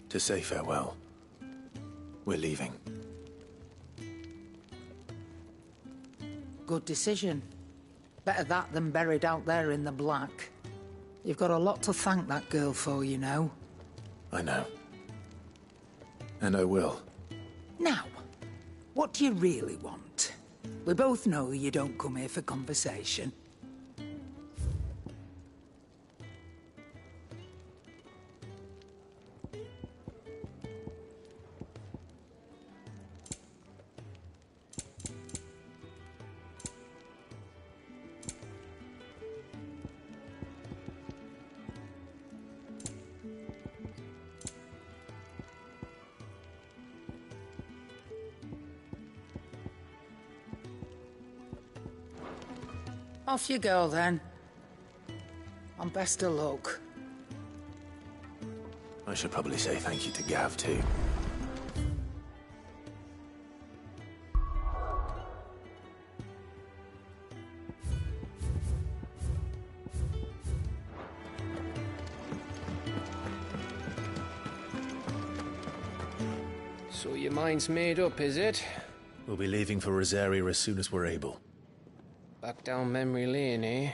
To say farewell. We're leaving. Good decision. Better that than buried out there in the black. You've got a lot to thank that girl for, you know. I know. And I will. Now, what do you really want? We both know you don't come here for conversation. Off you go, then. And best of luck. I should probably say thank you to Gav, too. So your mind's made up, is it? We'll be leaving for Rosaria as soon as we're able. Back down memory lane, eh?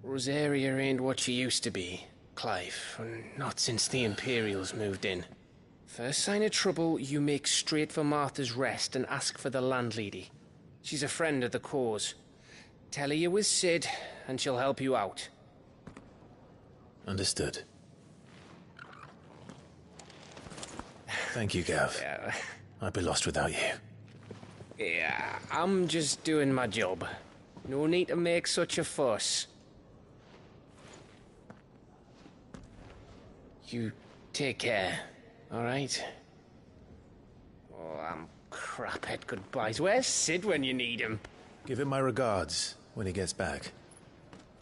Rosaria ain't what she used to be, Clive. Not since the Imperials moved in. First sign of trouble, you make straight for Martha's Rest and ask for the landlady. She's a friend of the cause. Tell her you're with Sid, and she'll help you out. Understood. Thank you, Gav. Yeah. I'd be lost without you. Yeah, I'm just doing my job. No need to make such a fuss. You take care, alright? Oh, I'm crap at goodbyes. Where's Sid when you need him? Give him my regards when he gets back.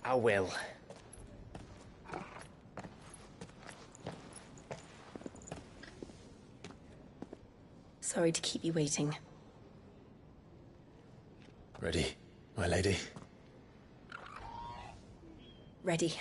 I will. Sorry to keep you waiting. Ready, my lady? Ready.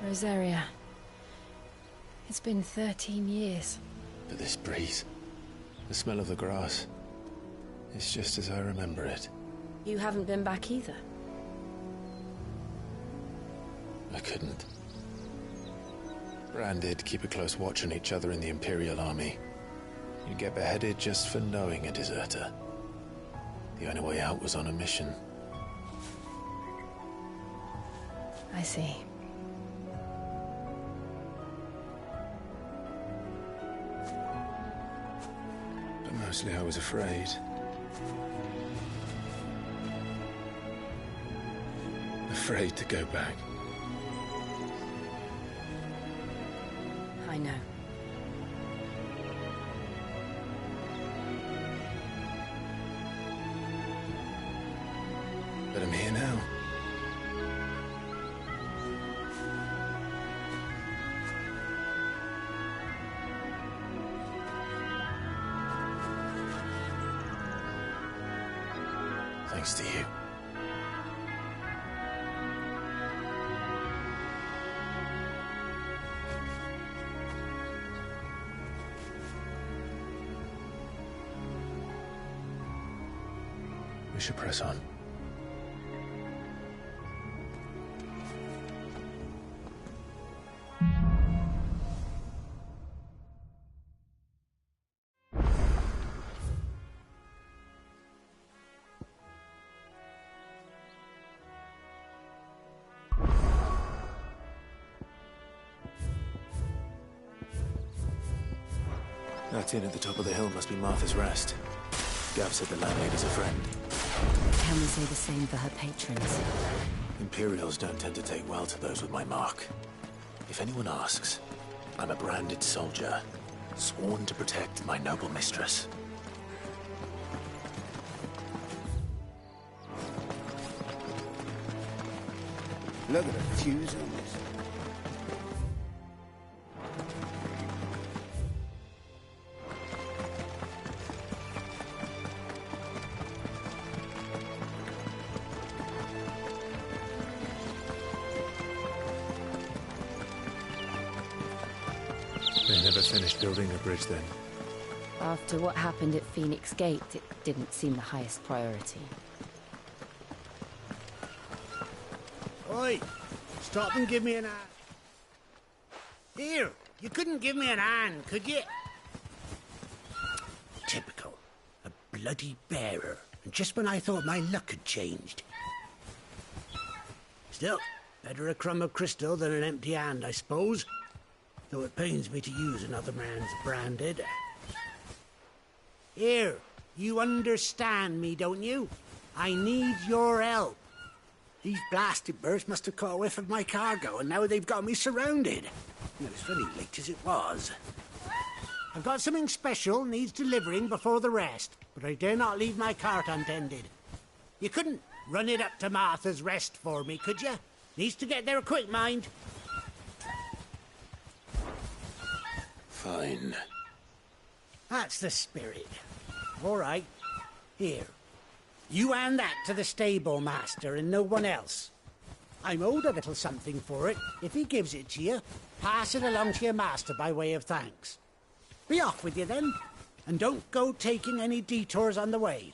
Rosaria. It's been 13 years. But this breeze, the smell of the grass, it's just as I remember it. You haven't been back either. I couldn't. Bran did keep a close watch on each other in the Imperial Army. You'd get beheaded just for knowing a deserter. The only way out was on a mission. I see. But mostly I was afraid. Afraid to go back. I know. But I'm here now. Thanks to you. We should press on. That inn at the top of the hill must be Martha's Rest. Gav said the landlady's a friend. Can we say the same for her patrons? Imperials don't tend to take well to those with my mark. If anyone asks, I'm a branded soldier, sworn to protect my noble mistress. Look at the fuse on this. They never finished building the bridge then. After what happened at Phoenix Gate, it didn't seem the highest priority. Oi! Stop and give me an hand. Here, you couldn't give me an hand, could you? Typical. A bloody bearer. And just when I thought my luck had changed. Still, better a crumb of crystal than an empty hand, I suppose. Though it pains me to use another man's branded. Here, you understand me, don't you? I need your help. These blasted birds must have caught a whiff of my cargo, and now they've got me surrounded. It was very late as it was. I've got something special needs delivering before the rest, but I dare not leave my cart untended. You couldn't run it up to Martha's Rest for me, could you? Needs to get there quick, mind. Fine. That's the spirit. All right. Here. You hand that to the stable master and no one else. I'm owed a little something for it. If he gives it to you, pass it along to your master by way of thanks. Be off with you then, and don't go taking any detours on the way.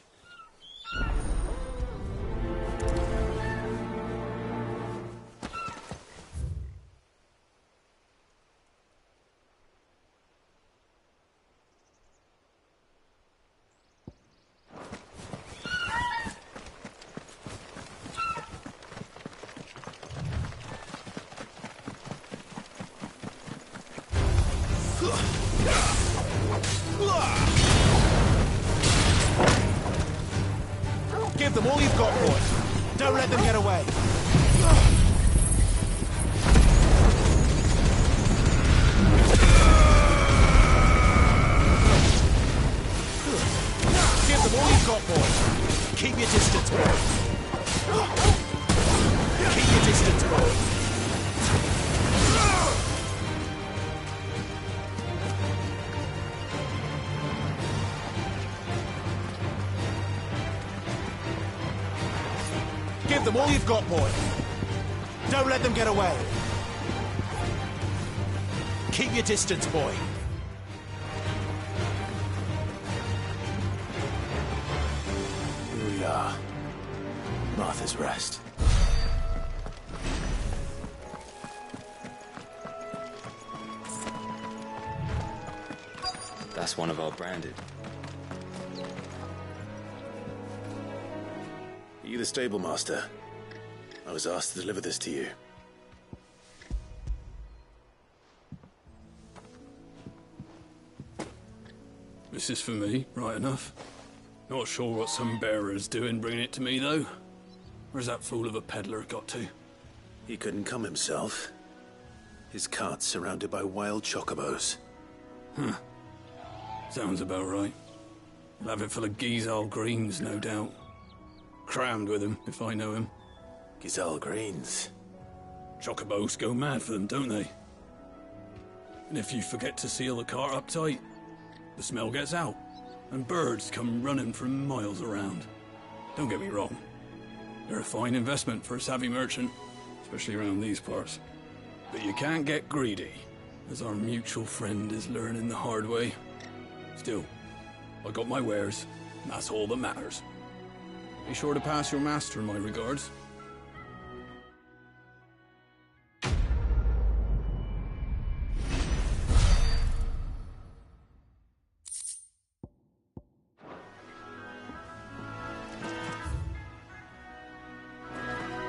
Give them all you've got, boy. Don't let them get away. Give them all you've got, boy. Keep your distance, boy. Keep your distance, boy. Give them all you've got, boy. Don't let them get away. Keep your distance, boy. Here we are. Martha's Rest. That's one of our branded. Are you the stable master? I was asked to deliver this to you. This is for me, right enough. Not sure what some bearer's doing bringing it to me, though. Where's that fool of a peddler got to? He couldn't come himself. His cart's surrounded by wild chocobos. Huh. Sounds about right. He'll have it full of Gizal greens, no doubt. Crammed with him, if I know him. Gizal greens. Chocobos go mad for them, don't they? And if you forget to seal the cart up tight, the smell gets out, and birds come running from miles around. Don't get me wrong. They're a fine investment for a savvy merchant, especially around these parts. But you can't get greedy, as our mutual friend is learning the hard way. Still, I got my wares, and that's all that matters. Be sure to pass your master my regards.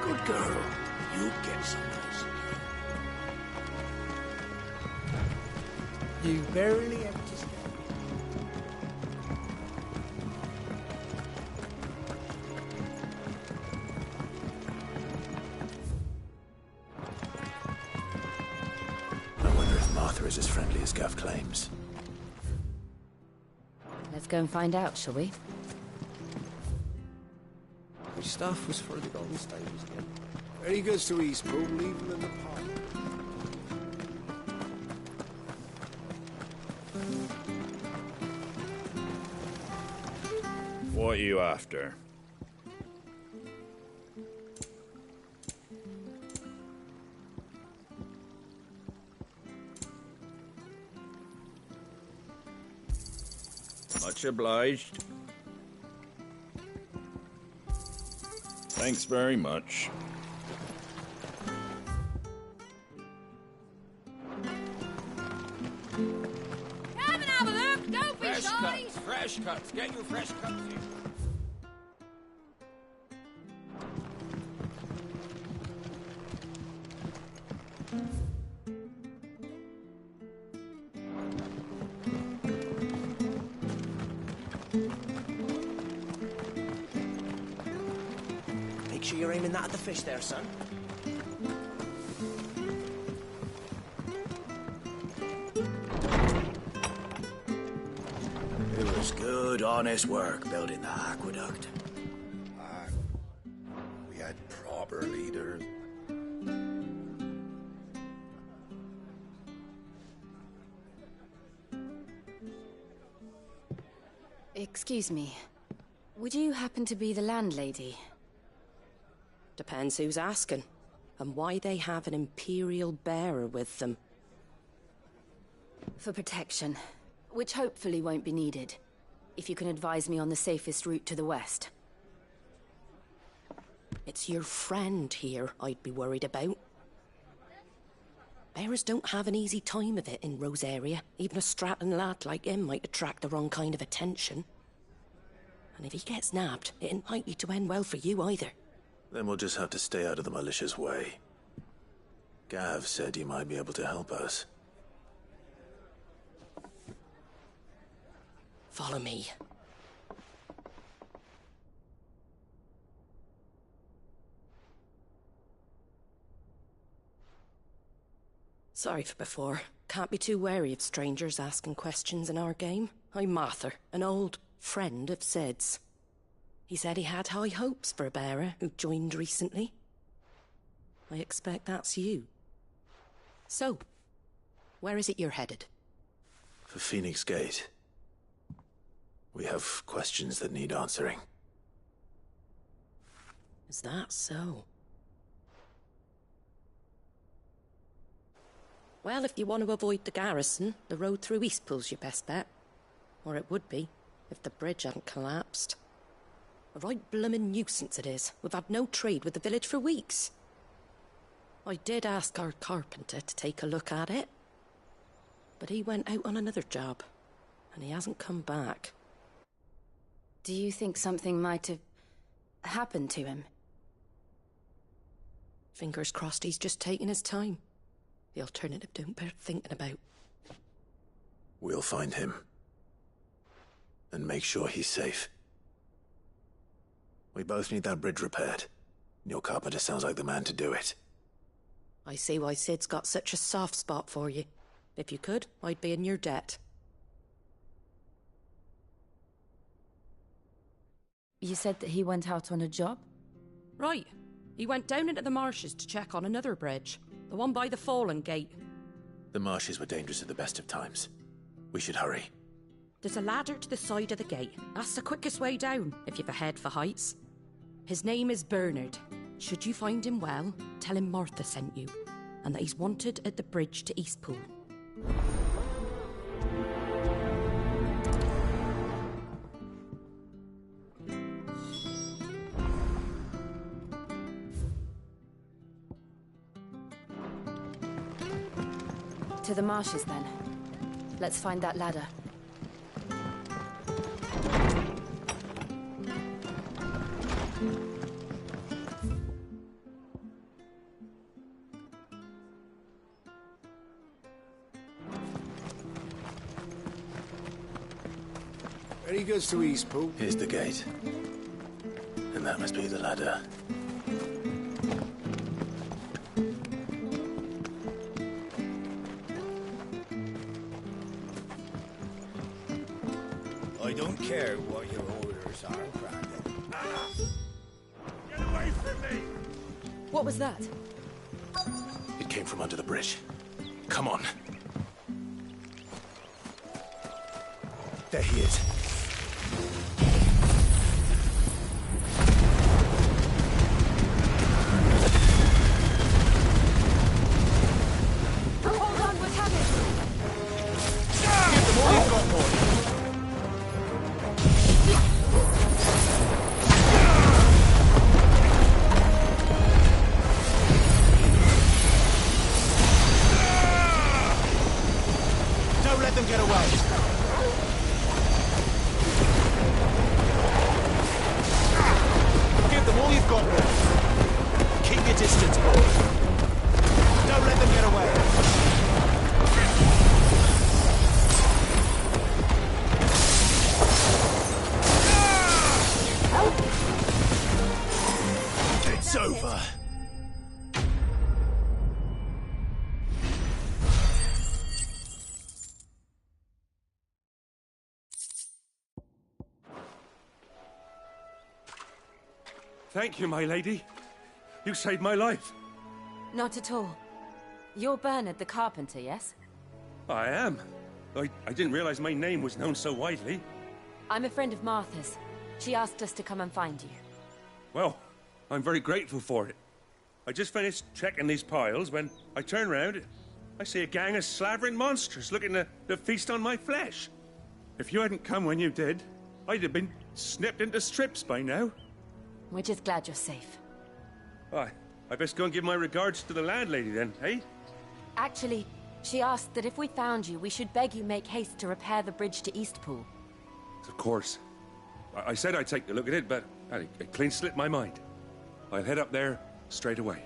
Good girl. You get some of this. You barely have to step. Let's go and find out, shall we? Which staff was for the Golden Stables again? Very good to Eastpool. Leave them in the pot. What are you after? Much obliged. Thanks very much. Come and have a look! Don't be shy! Fresh cuts. Get your fresh cuts here. Make sure you're aiming that at the fish there, son. It was good, honest work building the aqueduct. We had proper leaders. Excuse me. Would you happen to be the landlady? Depends who's asking, and why they have an Imperial bearer with them. For protection, which hopefully won't be needed. If you can advise me on the safest route to the west. It's your friend here I'd be worried about. Bearers don't have an easy time of it in Rose area. Even a Stratton lad like him might attract the wrong kind of attention. And if he gets nabbed, it ain't likely to end well for you either. Then we'll just have to stay out of the malicious way. Gav said he might be able to help us. Follow me. Sorry for before. Can't be too wary of strangers asking questions in our game. I'm Martha, an old friend of Sid's. He said he had high hopes for a bearer who joined recently. I expect that's you. So, where is it you're headed? For Phoenix Gate. We have questions that need answering. Is that so? Well, if you want to avoid the garrison, the road through Eastpool's your best bet. Or it would be, if the bridge hadn't collapsed. A right bloomin' nuisance it is. We've had no trade with the village for weeks. I did ask our carpenter to take a look at it. But he went out on another job, and he hasn't come back. Do you think something might have happened to him? Fingers crossed he's just taking his time. The alternative don't bear thinking about. We'll find him. And make sure he's safe. We both need that bridge repaired. Your carpenter sounds like the man to do it. I see why Sid's got such a soft spot for you. If you could, I'd be in your debt. You said that he went out on a job? Right. He went down into the marshes to check on another bridge. The one by the Fallen Gate. The marshes were dangerous at the best of times. We should hurry. There's a ladder to the side of the gate. That's the quickest way down, if you've a head for heights. His name is Bernard. Should you find him well, tell him Martha sent you, and that he's wanted at the bridge to Eastpool. To the marshes, then. Let's find that ladder. Very good to Eastpool. Here's the gate. And that must be the ladder. I don't care what your orders are, Brandon. Get away from me! What was that? It came from under the bridge. Come on. There he is. Hold on, what's happening? Give them all you've got, boy! Don't let them get away! Give them all you've got, boy! Keep your distance, boy! Don't let them get away! It's over! Thank you, my lady. You saved my life. Not at all. You're Bernard the carpenter, yes? I am. I didn't realize my name was known so widely. I'm a friend of Martha's. She asked us to come and find you. Well, I'm very grateful for it. I just finished checking these piles when I turn around, I see a gang of slavering monsters looking to feast on my flesh. If you hadn't come when you did, I'd have been snipped into strips by now. We're just glad you're safe. I best go and give my regards to the landlady then, eh? Actually, she asked that if we found you, we should beg you make haste to repair the bridge to Eastpool. Of course. I said I'd take a look at it, but it clean slipped my mind. I'll head up there straight away.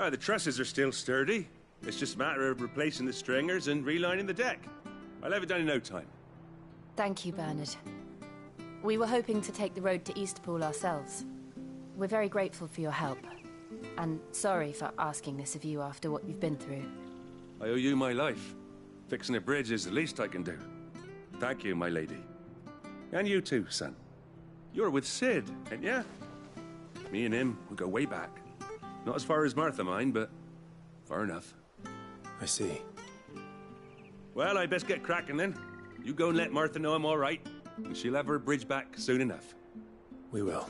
The trusses are still sturdy. It's just a matter of replacing the stringers and relining the deck. I'll have it done in no time. Thank you, Bernard. We were hoping to take the road to Eastpool ourselves. We're very grateful for your help. And sorry for asking this of you after what you've been through. I owe you my life. Fixing a bridge is the least I can do. Thank you, my lady. And you too, son. You're with Sid, ain't ya? Me and him, we go way back. Not as far as Martha, mind, but far enough. I see. Well, I best get cracking then. You go and let Martha know I'm all right, and she'll have her bridge back soon enough. We will.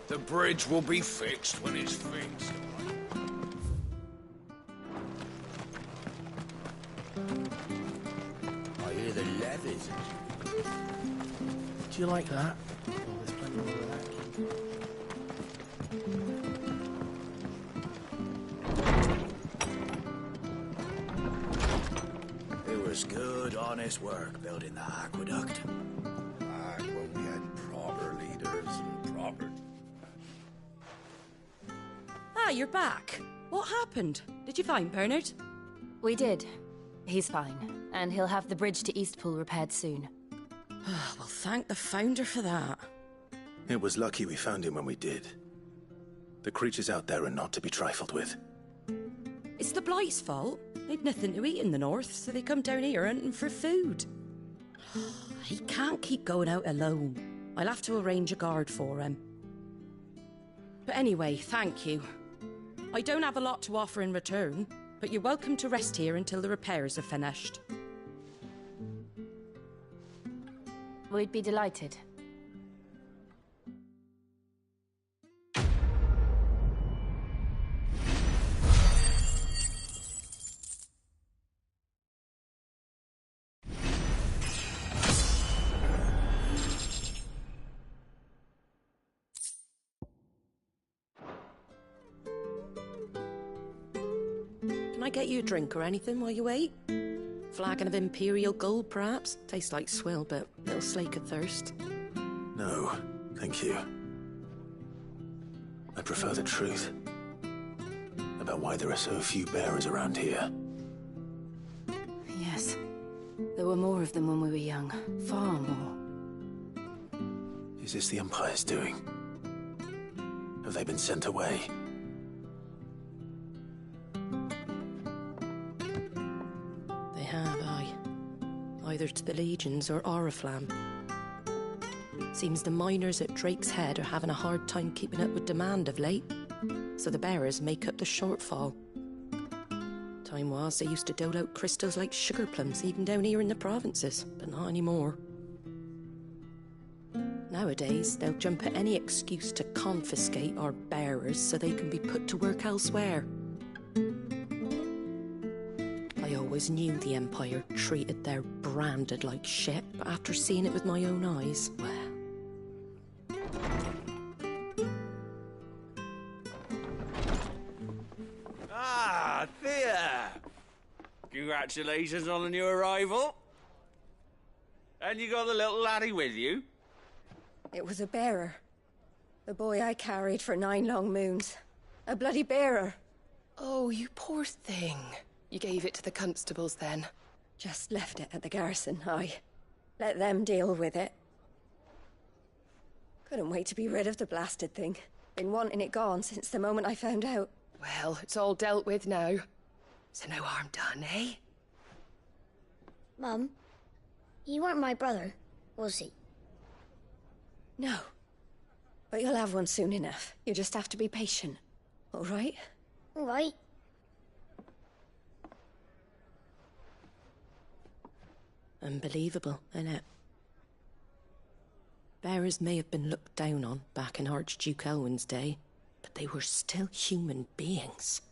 The bridge will be fixed when it's fixed. I hear the levies. Do you like that? Oh, there's plenty more of that. It was good, honest work building the aqueduct. When we had proper leaders and proper... Ah, you're back. What happened? Did you find Bernard? We did. He's fine, and he'll have the bridge to Eastpool repaired soon. Well, thank the Founder for that. It was lucky we found him when we did. The creatures out there are not to be trifled with. It's the Blight's fault. They'd nothing to eat in the north, so they come down here hunting for food. He can't keep going out alone. I'll have to arrange a guard for him. But anyway, thank you. I don't have a lot to offer in return, but you're welcome to rest here until the repairs are finished. We'd be delighted. Can I get you a drink or anything while you wait? Flagon of Imperial Gold, perhaps? Tastes like swill, but it'll slake a thirst. No, thank you. I prefer the truth about why there are so few bearers around here. Yes. There were more of them when we were young. Far more. Is this the Empire's doing? Have they been sent away? They have, aye. Either to the Legions or Oriflamme. Seems the miners at Drake's Head are having a hard time keeping up with demand of late, so the bearers make up the shortfall. Time was they used to dole out crystals like sugar plums even down here in the provinces, but not anymore. Nowadays, they'll jump at any excuse to confiscate our bearers so they can be put to work elsewhere. I always knew the Empire treated their branded like shit, but after seeing it with my own eyes, well... Ah, Thea! Congratulations on the new arrival. And you got the little laddie with you? It was a bearer. The boy I carried for 9 long moons. A bloody bearer. Oh, you poor thing. You gave it to the constables then? Just left it at the garrison, aye. Let them deal with it. Couldn't wait to be rid of the blasted thing. Been wanting it gone since the moment I found out. Well, it's all dealt with now. So no harm done, eh? Mum, you weren't my brother, was he? No. But you'll have one soon enough. You just have to be patient. All right? All right. Unbelievable, innit? Bearers may have been looked down on back in Archduke Elwin's day, but they were still human beings.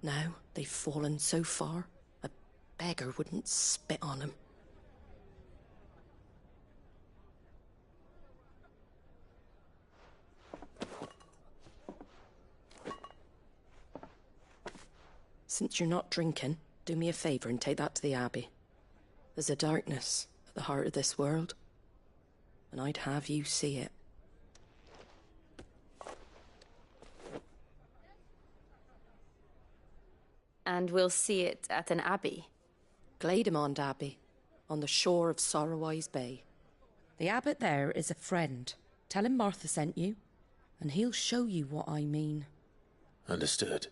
Now they've fallen so far, a beggar wouldn't spit on them. Since you're not drinking, do me a favour and take that to the Abbey. There's a darkness at the heart of this world, and I'd have you see it. And we'll see it at an abbey? Glademond Abbey, on the shore of Sorrowwise Bay. The abbot there is a friend. Tell him Martha sent you, and he'll show you what I mean. Understood.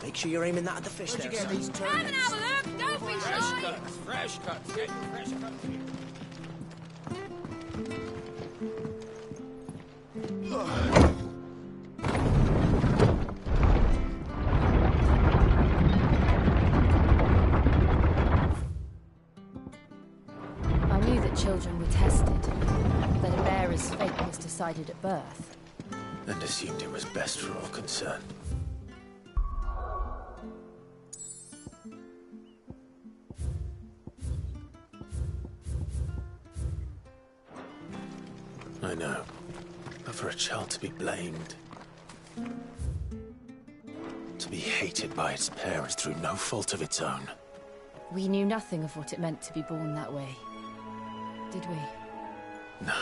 Make sure you're aiming that at the fish. Where'd there, you get son. these turnips? Come and have a look. Don't be shy. Fresh cuts, get fresh cuts here. I knew that children were tested, that a bearer's fate was decided at birth. And assumed it was best for all concerned. I know. But for a child to be blamed, to be hated by its parents through no fault of its own. We knew nothing of what it meant to be born that way, did we? No.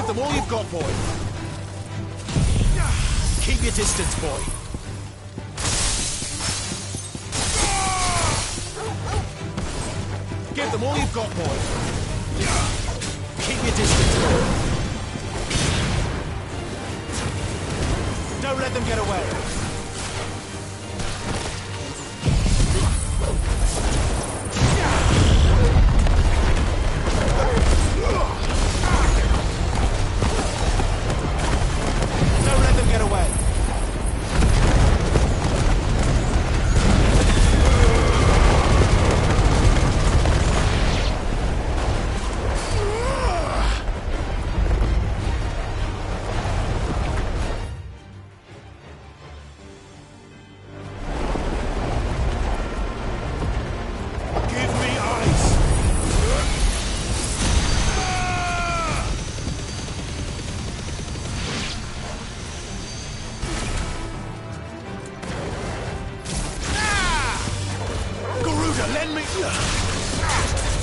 them all you've got, boy. Keep your distance, boy. Give them all you've got, boy. Keep your distance, boy. Don't let them get away. Don't let them get away.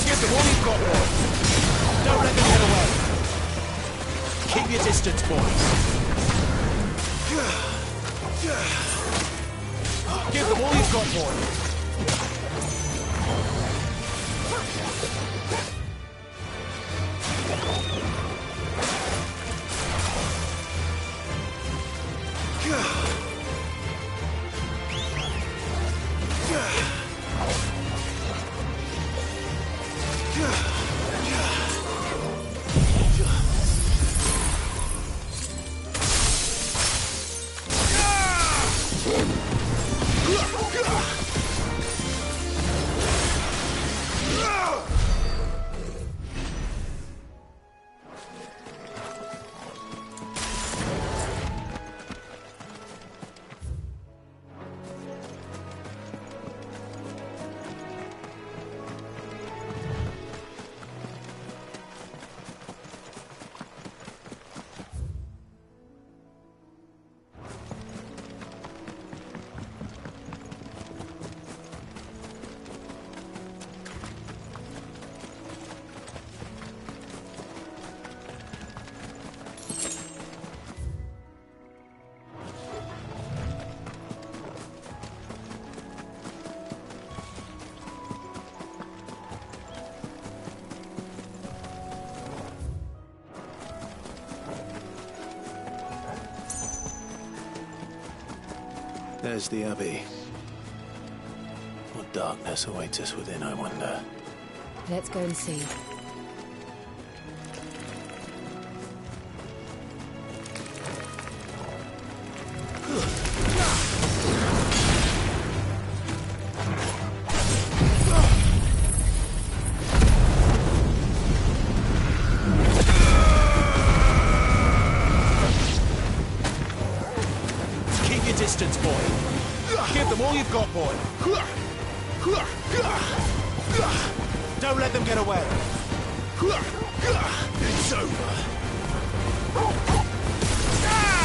Give them all you've got, boys. Don't let them get away. Keep your distance, boys. Give them all you've got, boys. There's the Abbey. What darkness awaits us within, I wonder? Let's go and see. Distance, boy. Give them all you've got, boy. Don't let them get away. It's over.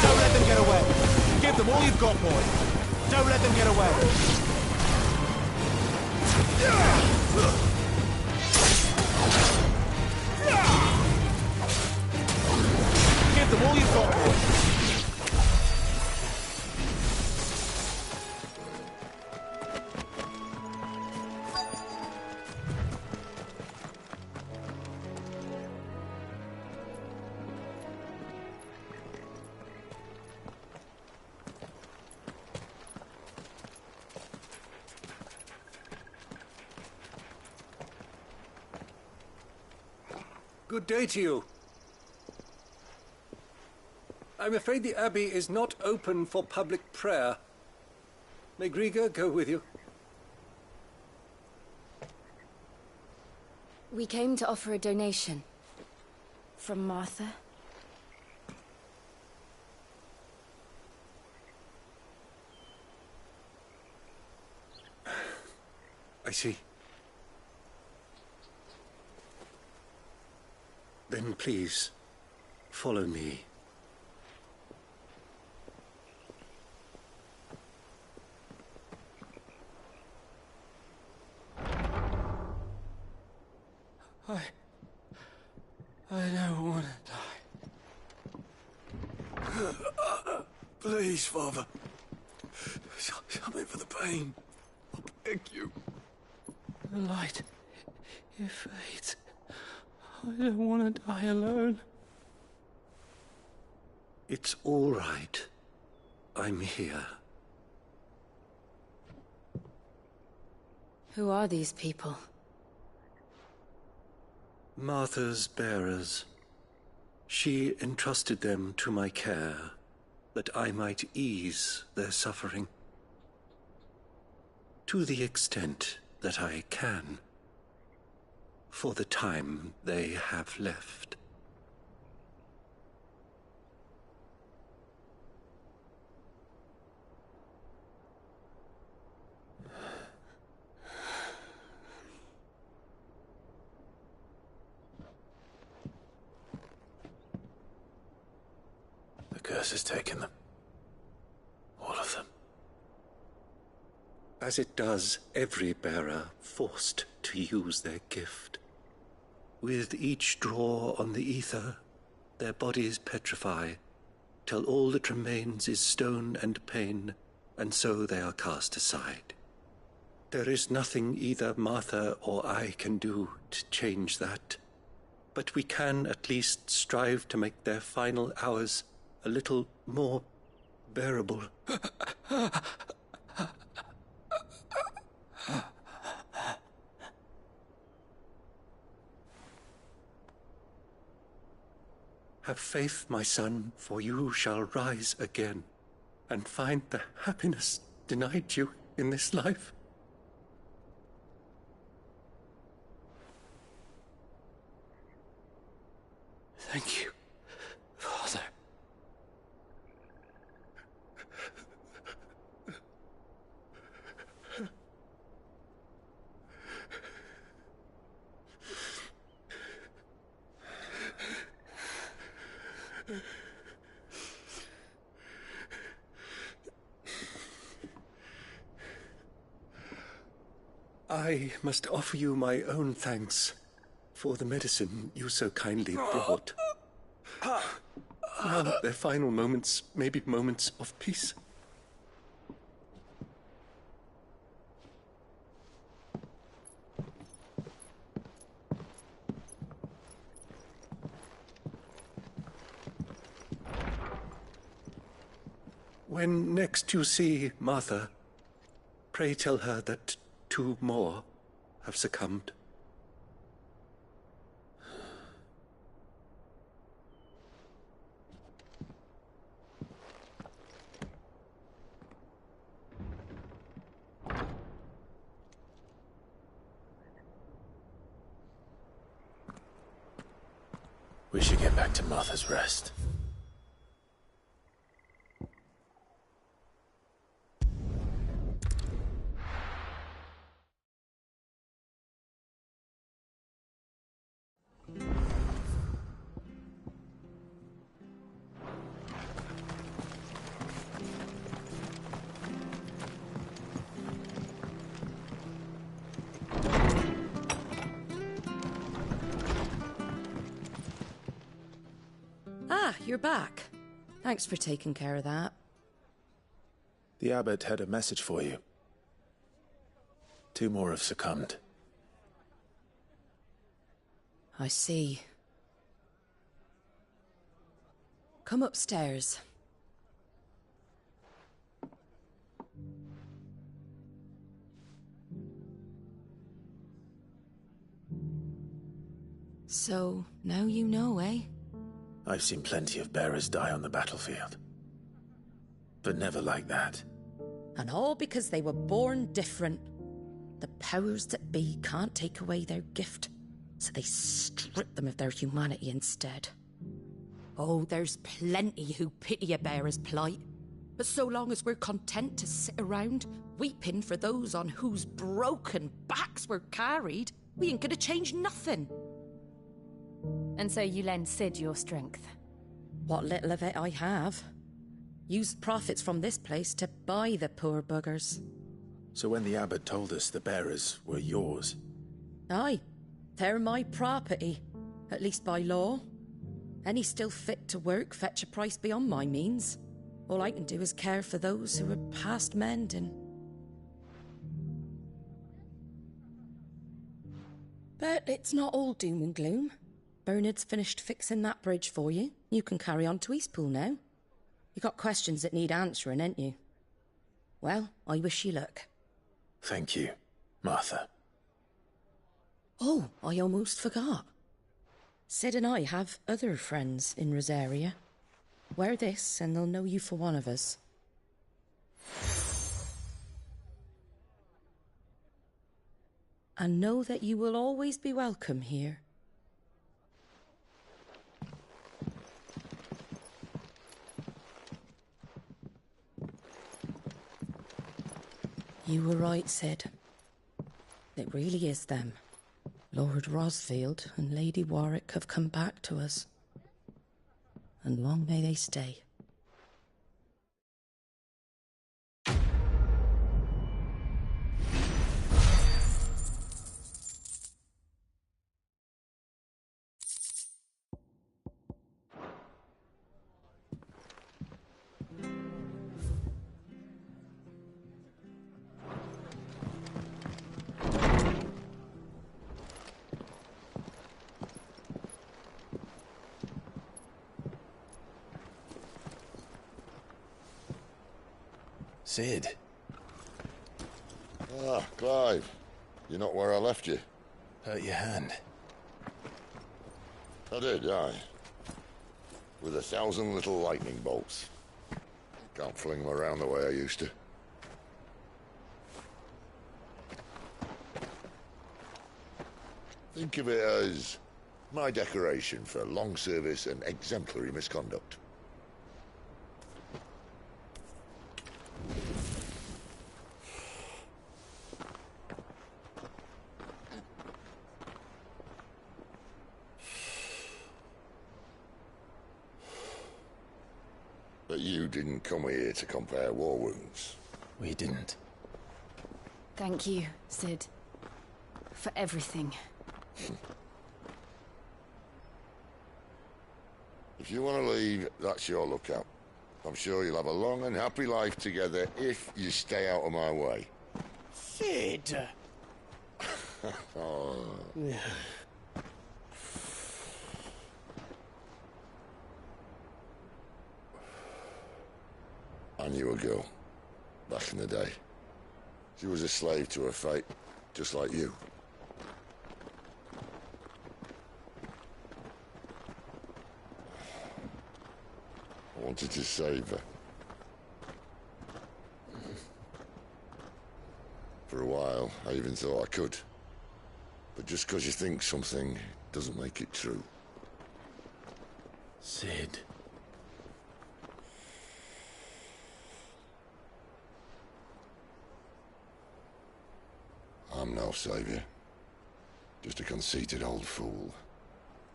Don't let them get away. Give them all you've got, boy. Don't let them get away. Give them all you've got, boy. Good day to you. I'm afraid the Abbey is not open for public prayer. May Grieger go with you? We came to offer a donation. From Martha. I see. Then please, follow me. I don't want to die. Please, Father. Help me for the pain. I beg you. The light, it fades. I don't want to die alone. It's all right. I'm here. Who are these people? Martha's bearers. She entrusted them to my care, that I might ease their suffering. To the extent that I can, for the time they have left. The curse has taken them. All of them. As it does every bearer forced to use their gift. With each draw on the ether, their bodies petrify, till all that remains is stone and pain, and so they are cast aside. There is nothing either Martha or I can do to change that, but we can at least strive to make their final hours a little more bearable. Have faith, my son, for you shall rise again and find the happiness denied you in this life. Thank you, Father. I must offer you my own thanks for the medicine you so kindly brought. Now their final moments may be moments of peace. When next you see Martha, pray tell her that 2 more have succumbed. We should get back to Martha's Rest. Ah, you're back. Thanks for taking care of that. The abbot had a message for you. 2 more have succumbed. I see. Come upstairs. So, now you know, eh? I've seen plenty of bearers die on the battlefield. But never like that. And all because they were born different. The powers that be can't take away their gift, so they strip them of their humanity instead. Oh, there's plenty who pity a bearer's plight. But so long as we're content to sit around, weeping for those on whose broken backs we're carried, we ain't gonna change nothing. And so you lend Sid your strength? What little of it I have. Used profits from this place to buy the poor buggers. So when the abbot told us the bearers were yours... Aye, they're my property, at least by law. Any still fit to work fetch a price beyond my means. All I can do is care for those who are past mending. But it's not all doom and gloom. Bernard's finished fixing that bridge for you. You can carry on to Eastpool now. You got questions that need answering, ain't you? Well, I wish you luck. Thank you, Martha. Oh, I almost forgot. Sid and I have other friends in Rosaria. Wear this and they'll know you for one of us. And know that you will always be welcome here. You were right, Sid. It really is them. Lord Rosfield and Lady Warwick have come back to us. And long may they stay. Sid. Ah, Clive. You're not where I left you. Hurt your hand. I did, aye. With 1,000 little lightning bolts. Can't fling them around the way I used to. Think of it as my decoration for long service and exemplary misconduct. But you didn't come here to compare war wounds. We didn't. Thank you, Sid. For everything. If you want to leave, that's your lookout. I'm sure you'll have a long and happy life together if you stay out of my way. Sid! Oh. I knew a girl, back in the day. She was a slave to her fate, just like you. I wanted to save her. For a while, I even thought I could. But just because you think something doesn't make it true. Sid. I'm no saviour. Just a conceited old fool.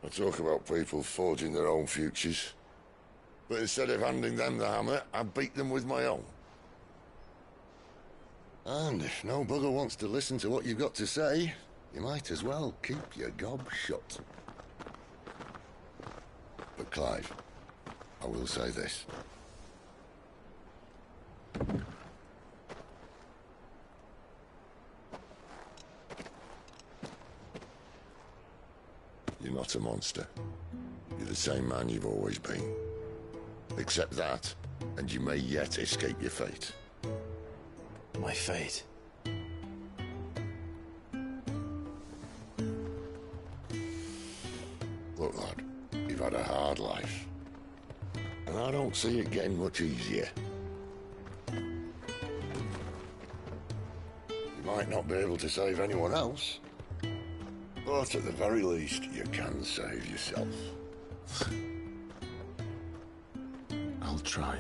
I talk about people forging their own futures. But instead of handing them the hammer, I beat them with my own. And if no bugger wants to listen to what you've got to say, you might as well keep your gob shut. But Clive, I will say this. You're not a monster. You're the same man you've always been. Accept that, and you may yet escape your fate. My fate? Look, lad, you've had a hard life. And I don't see it getting much easier. You might not be able to save anyone else, but at the very least, you can save yourself. I'll try.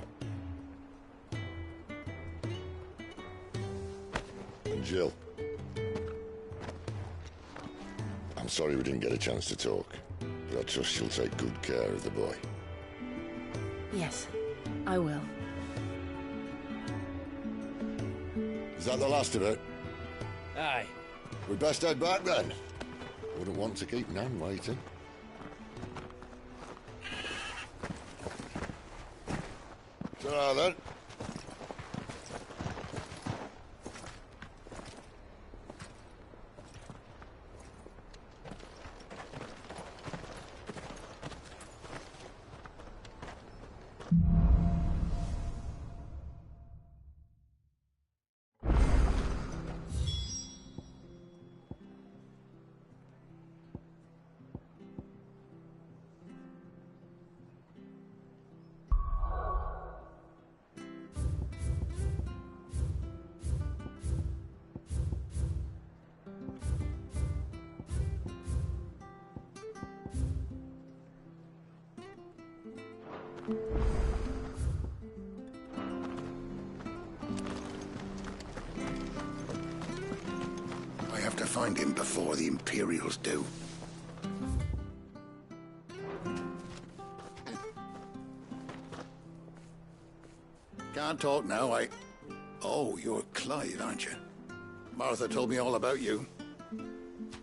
And Jill, I'm sorry we didn't get a chance to talk, but I trust she'll take good care of the boy. Yes, I will. Is that the last of it? Aye. We'd best head back then. Wouldn't want to keep Nan waiting. So, Ta-ra, then. I have to find him before the Imperials do. Can't talk now, Oh, you're Clive, aren't you? Martha told me all about you.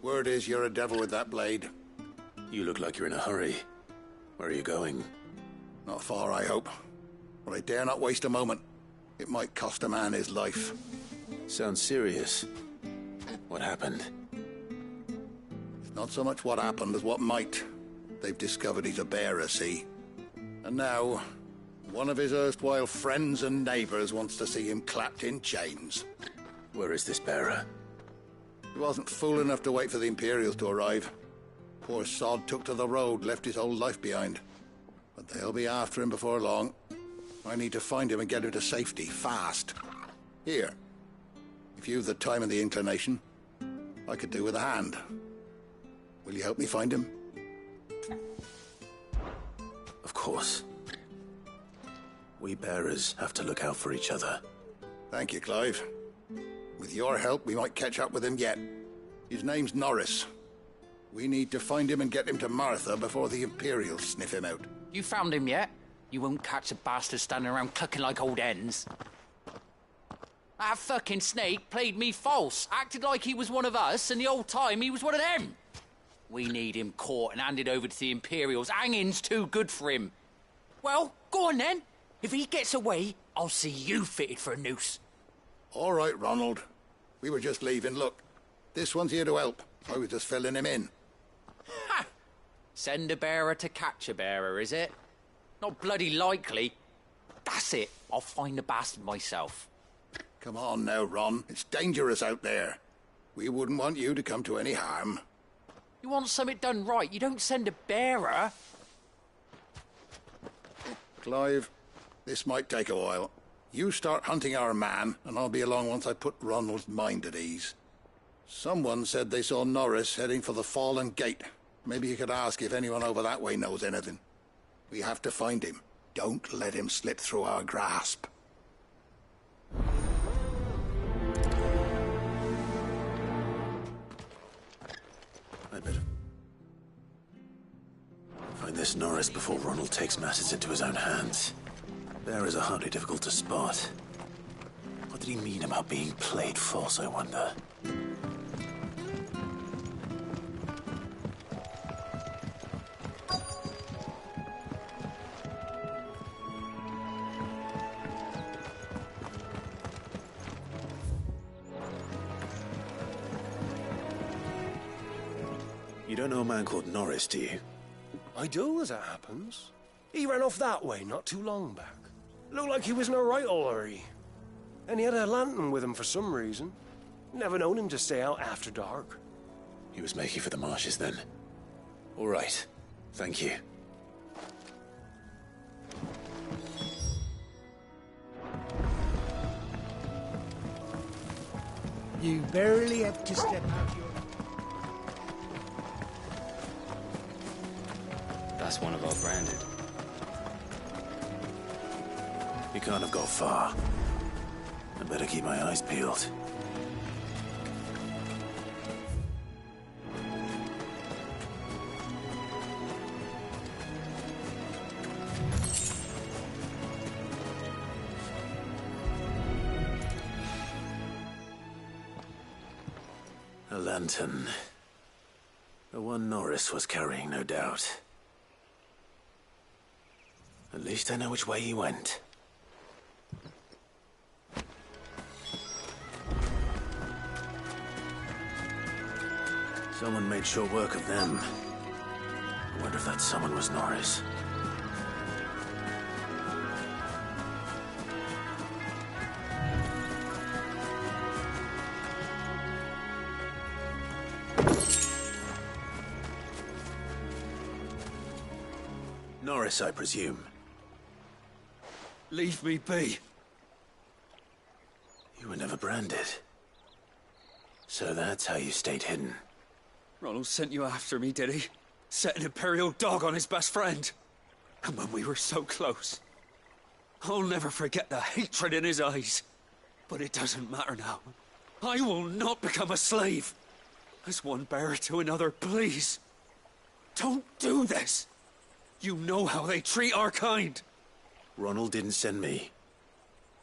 Word is you're a devil with that blade. You look like you're in a hurry. Where are you going? Not far, I hope. But I dare not waste a moment. It might cost a man his life. Sounds serious. What happened? It's not so much what happened as what might. They've discovered he's a bearer, see? And now, one of his erstwhile friends and neighbors wants to see him clapped in chains. Where is this bearer? He wasn't fool enough to wait for the Imperials to arrive. Poor sod took to the road, left his whole life behind. But they'll be after him before long. I need to find him and get him to safety, fast. Here. If you've the time and the inclination, I could do with a hand. Will you help me find him? Of course. We bearers have to look out for each other. Thank you, Clive. With your help, we might catch up with him yet. His name's Norris. We need to find him and get him to Martha before the Imperials sniff him out. You found him yet? You won't catch a bastard standing around clucking like old hens. That fucking snake played me false, acted like he was one of us, and the whole time he was one of them. We need him caught and handed over to the Imperials. Hanging's too good for him. Well, go on then. If he gets away, I'll see you fitted for a noose. All right, Ronald. We were just leaving. Look, this one's here to help. I was just filling him in. Ha! Send a bearer to catch a bearer, is it? Not bloody likely. That's it. I'll find the bastard myself. Come on now, Ron. It's dangerous out there. We wouldn't want you to come to any harm. You want something done right, you don't send a bearer. Clive, this might take a while. You start hunting our man, and I'll be along once I put Ronald's mind at ease. Someone said they saw Norris heading for the Fallen Gate. Maybe you could ask if anyone over that way knows anything. We have to find him. Don't let him slip through our grasp. I'd better find this Norris before Ronald takes matters into his own hands. Bearers are hardly difficult to spot. What did he mean about being played false, I wonder? You don't know a man called Norris, do you? I do, as it happens. He ran off that way not too long back. Looked like he was in a right old hurry. And he had a lantern with him for some reason. Never known him to stay out after dark. He was making for the marshes then. All right. Thank you. You barely have to step out your... That's one of our branded. He can't have got far. I better keep my eyes peeled. A lantern. The one Norris was carrying, no doubt. At least I know which way he went. Someone made short work of them. I wonder if that someone was Norris. Norris, I presume. Leave me be. You were never branded. So that's how you stayed hidden. Ronald sent you after me, did he? Set an Imperial dog on his best friend. And when we were so close. I'll never forget the hatred in his eyes. But it doesn't matter now. I will not become a slave. As one bearer to another, please. Don't do this. You know how they treat our kind. Ronald didn't send me.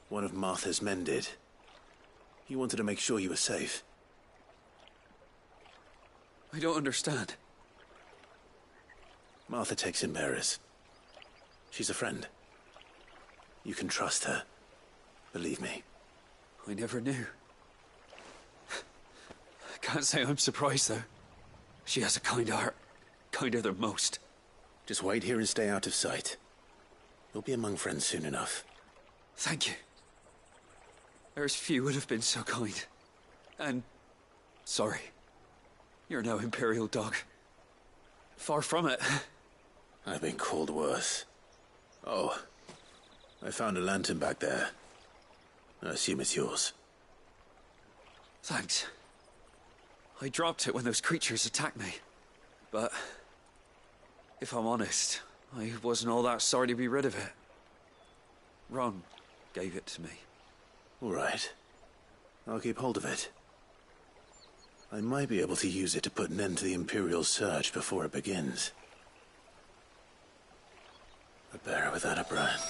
One of Martha's men did. He wanted to make sure you were safe. I don't understand. Martha takes in bearers. She's a friend. You can trust her. Believe me. I never knew. I can't say I'm surprised, though. She has a kind heart. Kinder than most. Just wait here and stay out of sight. You'll be among friends soon enough. Thank you. There's few would have been so kind. And... sorry. You're no Imperial dog. Far from it. I've been called worse. Oh, I found a lantern back there. I assume it's yours. Thanks. I dropped it when those creatures attacked me. But... if I'm honest, I wasn't all that sorry to be rid of it. Ron gave it to me. All right. I'll keep hold of it. I might be able to use it to put an end to the Imperial search before it begins. A bearer without a brand.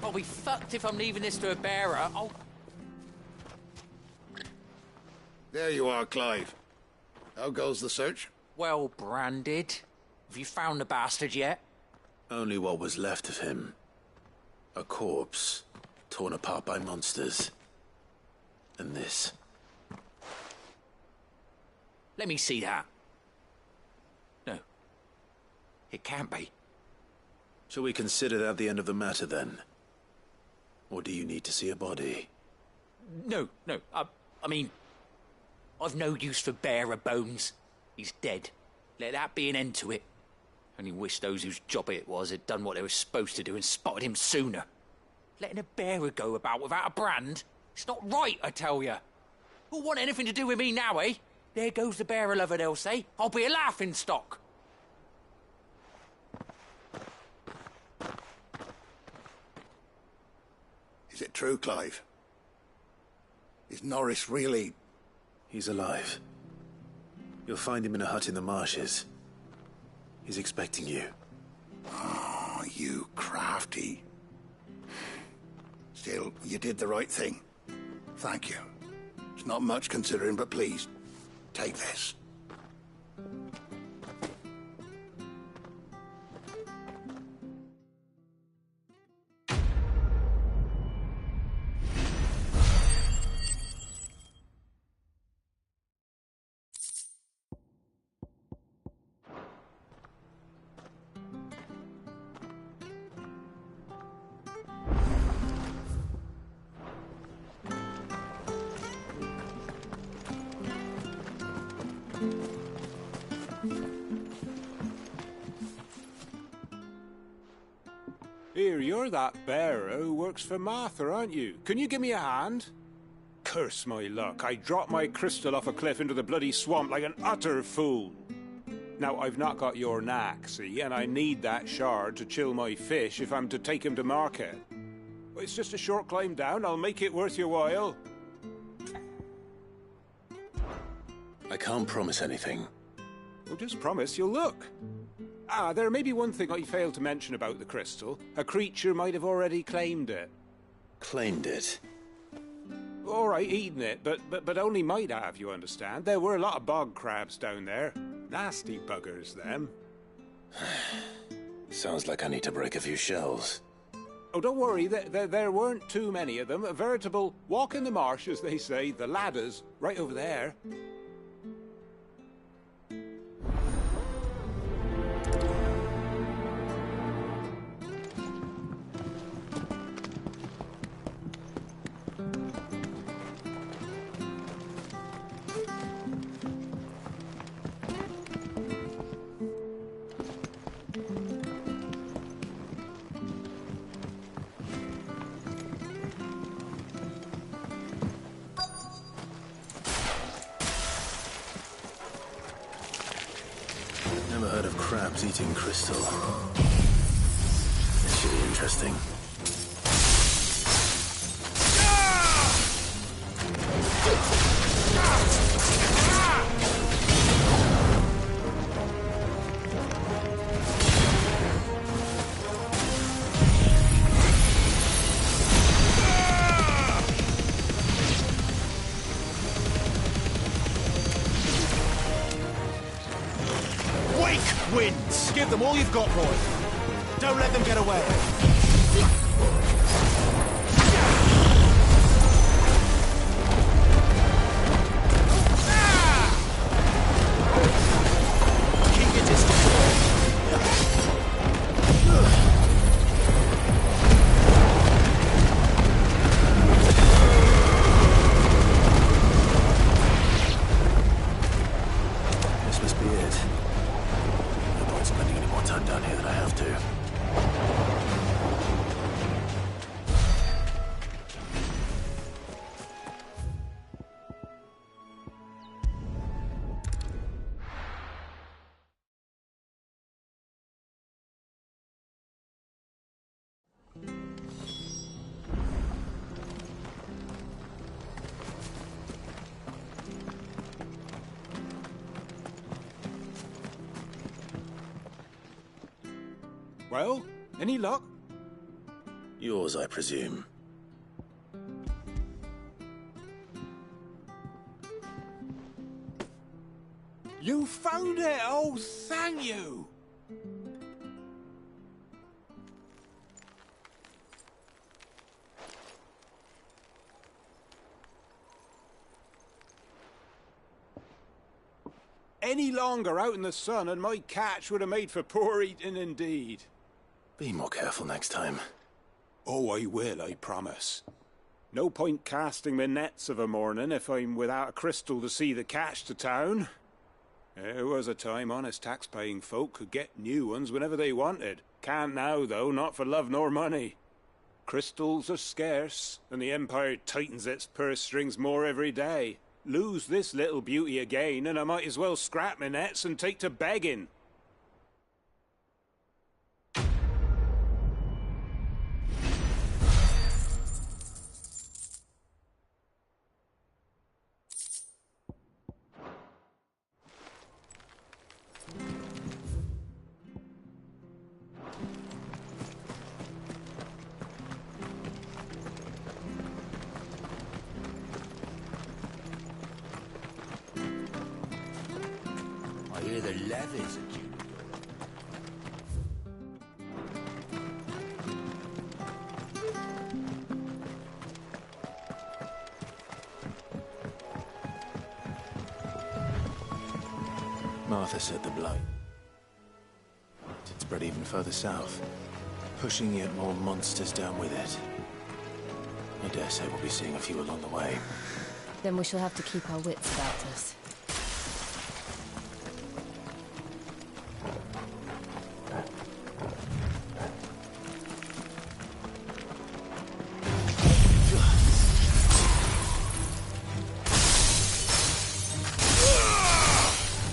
I'll be fucked if I'm leaving this to a bearer. I'll... There you are, Clive. How goes the search? Well branded. Have you found the bastard yet? Only what was left of him. A corpse, torn apart by monsters. And this. Let me see that. No. It can't be. Shall we consider that the end of the matter, then? Or do you need to see a body? No. I mean... I've no use for bearer bones. He's dead. Let that be an end to it. Only wish those whose job it was had done what they were supposed to do and spotted him sooner. Letting a bearer go about without a brand? It's not right, I tell you. Who'll want anything to do with me now, eh? There goes the bearer lover, they'll say. I'll be a laughing stock. Is it true, Clive? Is Norris really... He's alive. You'll find him in a hut in the marshes. He's expecting you. Oh, you crafty. Still, you did the right thing. Thank you. It's not much considering, but please, take this. Here, you're that bearer who works for Martha, aren't you? Can you give me a hand? Curse my luck. I dropped my crystal off a cliff into the bloody swamp like an utter fool. Now, I've not got your knack, see, and I need that shard to chill my fish if I'm to take him to market. It's just a short climb down. I'll make it worth your while. I can't promise anything. Well, just promise you'll look. Ah, there may be one thing I failed to mention about the crystal. A creature might have already claimed it. Claimed it? all right eating it, but only might have, you understand. There were a lot of bog crabs down there. Nasty buggers, them. Sounds like I need to break a few shells. Oh, don't worry, there weren't too many of them. A veritable walk in the marsh, as they say. The ladder's right over there. Never heard of crabs eating crystal. This should be interesting. Winds! Give them all you've got, boy. Don't let them get away. Keep your distance. This must be it. No point spending any more time down here than I have to. Well, any luck? Yours, I presume. You found it! Oh, thank you! Any longer out in the sun and my catch would have made for poor eating indeed. Be more careful next time. Oh, I will, I promise. No point casting my nets of a morning if I'm without a crystal to see the catch to town. There was a time honest tax-paying folk could get new ones whenever they wanted. Can't now, though, not for love nor money. Crystals are scarce, and the Empire tightens its purse strings more every day. Lose this little beauty again, and I might as well scrap my nets and take to begging. I hear the levies are due. Martha said the blight had spread even further south, pushing yet more monsters down with it. I dare say we'll be seeing a few along the way. Then we shall have to keep our wits about us.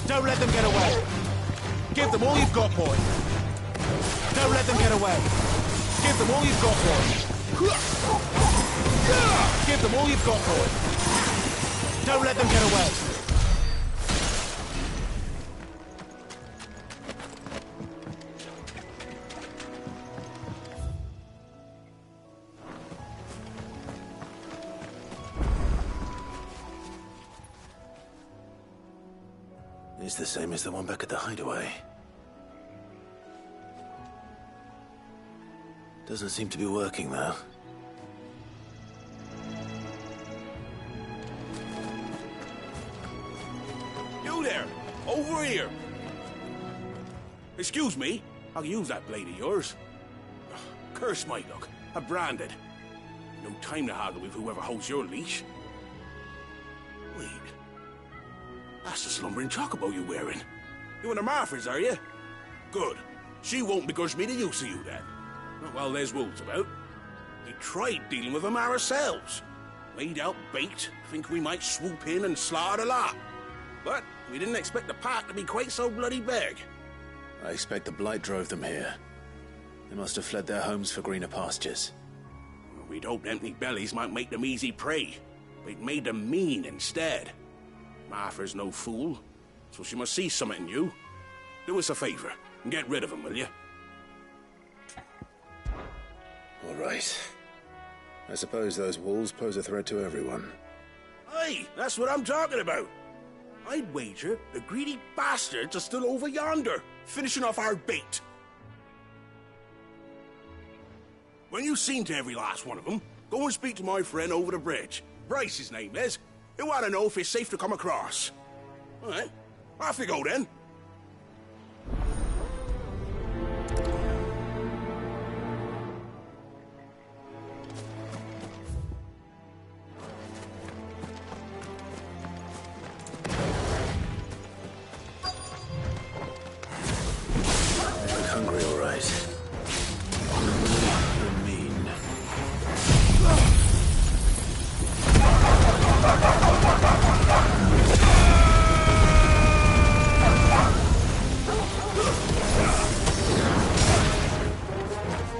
Don't let them get away. Give them all you've got, boy. Don't let them get away. Give them all you've got, boy. Give them all you've got, boy. Don't let them get away. It's the same as the one back at the hideaway. Doesn't seem to be working, though. You there! Over here! Excuse me, I'll use that blade of yours. Curse my luck. I'm branded. No time to haggle with whoever holds your leash. Wait. That's the slumbering chocobo you're wearing. You and the Marthas, are you? Good. She won't begrudge me the use of you, then. Not while there's wolves about. We tried dealing with them ourselves. Laid out bait, think we might swoop in and slaughter the lot. But we didn't expect the pack to be quite so bloody big. I expect the blight drove them here. They must have fled their homes for greener pastures. We'd hoped empty bellies might make them easy prey. But it made them mean instead. Martha's no fool, so she must see something in you. Do us a favor and get rid of them, will you? All right. I suppose those wolves pose a threat to everyone. Aye, that's what I'm talking about. I'd wager the greedy bastards are still over yonder, finishing off our bait. When you've seen to every last one of them, go and speak to my friend over the bridge. Bryce, his name is. He'll want to know if it's safe to come across. All right, off you go then. Hungry, all right. You're mean.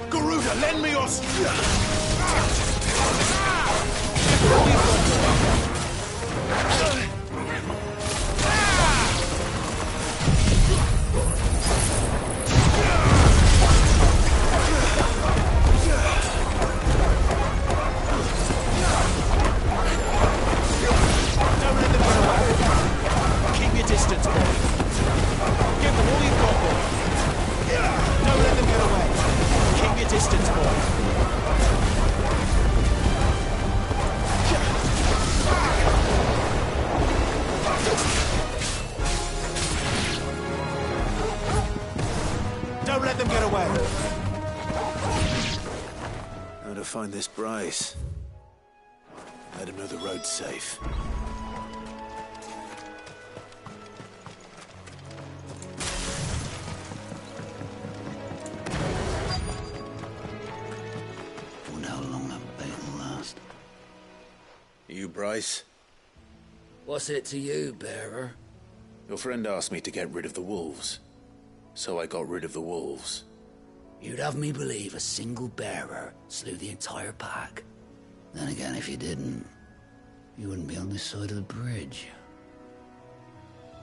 Garuda, lend me your... Don't let them get away. How to find this Bryce? Let him know the road's safe. Wonder how long that bait will last. You, Bryce? What's it to you, bearer? Your friend asked me to get rid of the wolves. So I got rid of the wolves. You'd have me believe a single bearer slew the entire pack. Then again, if you didn't, you wouldn't be on this side of the bridge.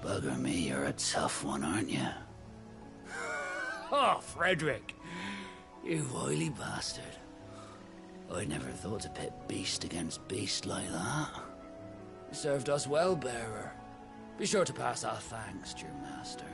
Bugger me, you're a tough one, aren't you? Oh, Frederick! You wily bastard. I never thought to pit beast against beast like that. You served us well, bearer. Be sure to pass our thanks to your master.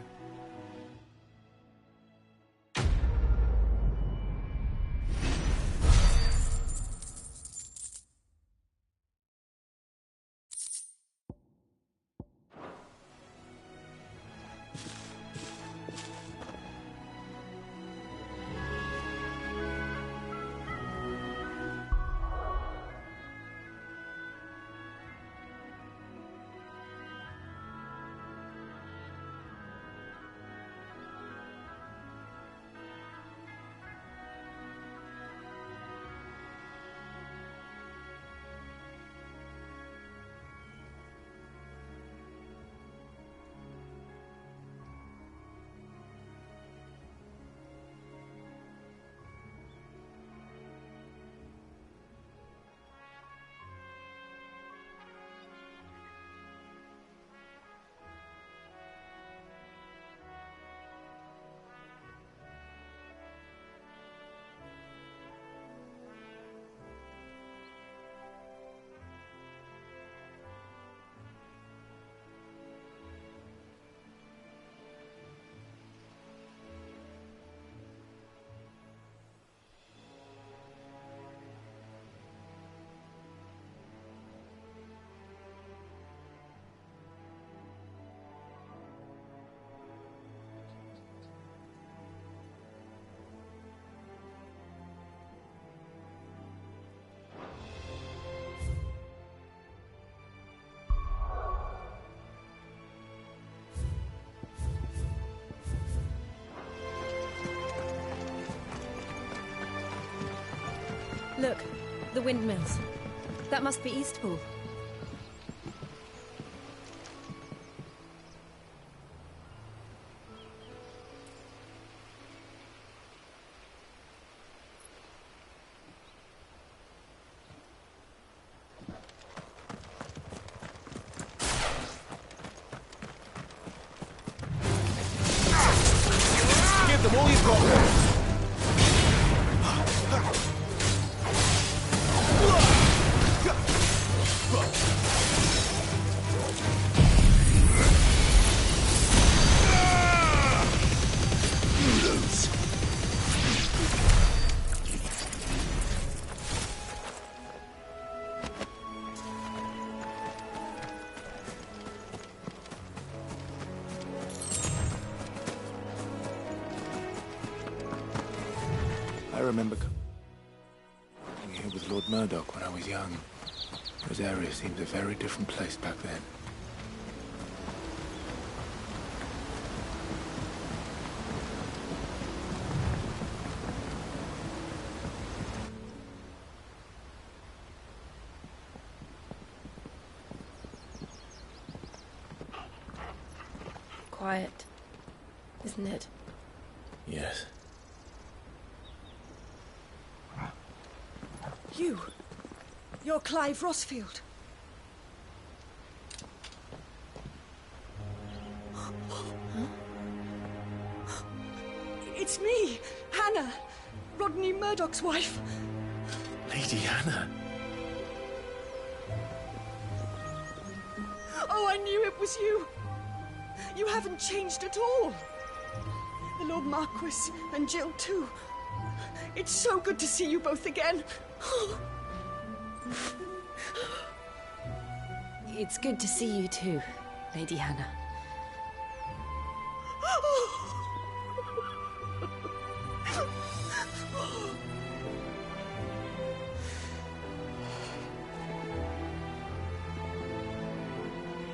Look, the windmills. That must be Eastpool. Give them all you've got. I remember coming here with Lord Murdoch when I was young. This area seemed a very different place back then. Quiet, isn't it? Yes. You're Clive Rossfield. It's me, Hannah, Rodney Murdoch's wife. Lady Hannah. Oh, I knew it was you. You haven't changed at all. The Lord Marquis and Jill too. It's so good to see you both again. It's good to see you too, Lady Hannah.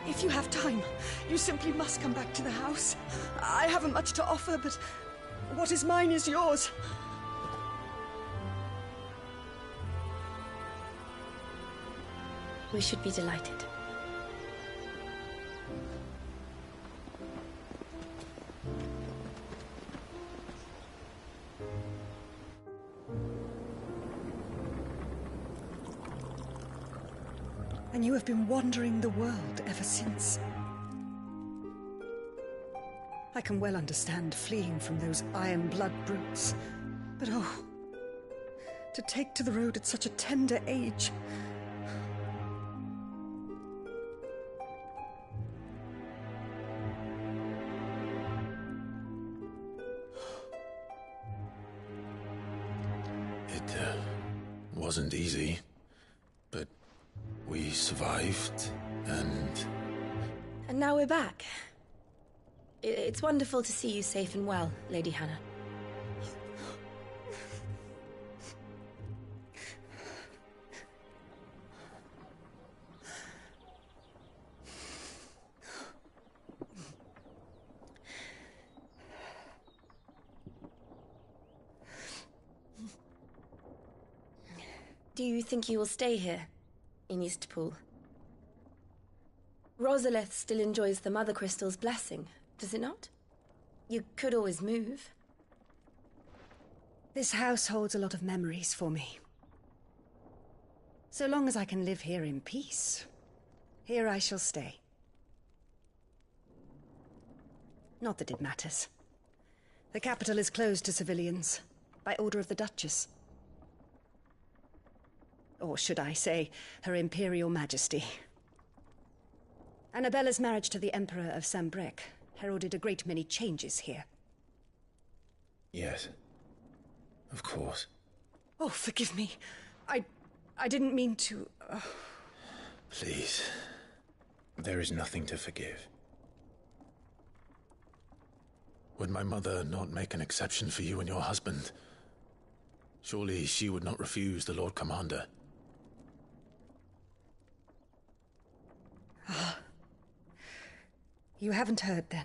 If you have time, you simply must come back to the house. I haven't much to offer, but what is mine is yours. We should be delighted. And you have been wandering the world ever since. I can well understand fleeing from those iron blood brutes. But oh, to take to the road at such a tender age. It wasn't easy, but we survived, and And now we're back. It's wonderful to see you safe and well, Lady Hannah. Do you think you will stay here, in Eastpool? Rosalith still enjoys the Mother Crystal's blessing, does it not? You could always move. This house holds a lot of memories for me. So long as I can live here in peace, here I shall stay. Not that it matters. The capital is closed to civilians, by order of the Duchess. Or should I say, Her Imperial Majesty. Annabella's marriage to the Emperor of Sambrec heralded a great many changes here. yes, of course. Oh, forgive me. I didn't mean to... Please, there is nothing to forgive. Would my mother not make an exception for you and your husband? Surely she would not refuse the Lord Commander. You haven't heard, then.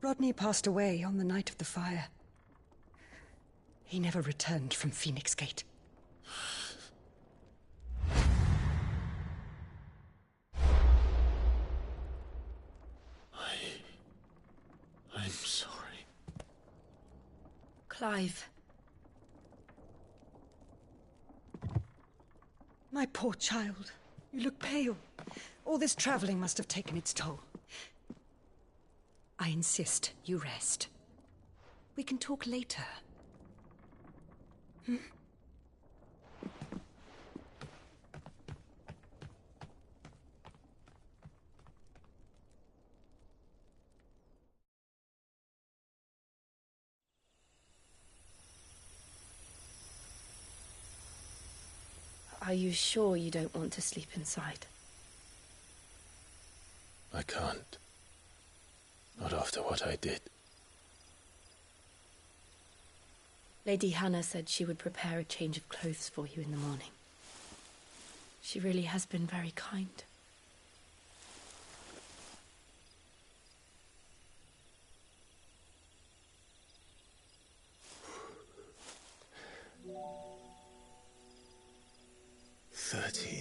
Rodney passed away on the night of the fire. He never returned from Phoenix Gate. I'm sorry. Clive. My poor child. You look pale. All this traveling must have taken its toll. I insist you rest. We can talk later. Hmm? Are you sure you don't want to sleep inside? I can't. Not after what I did. Lady Hannah said she would prepare a change of clothes for you in the morning. She really has been very kind.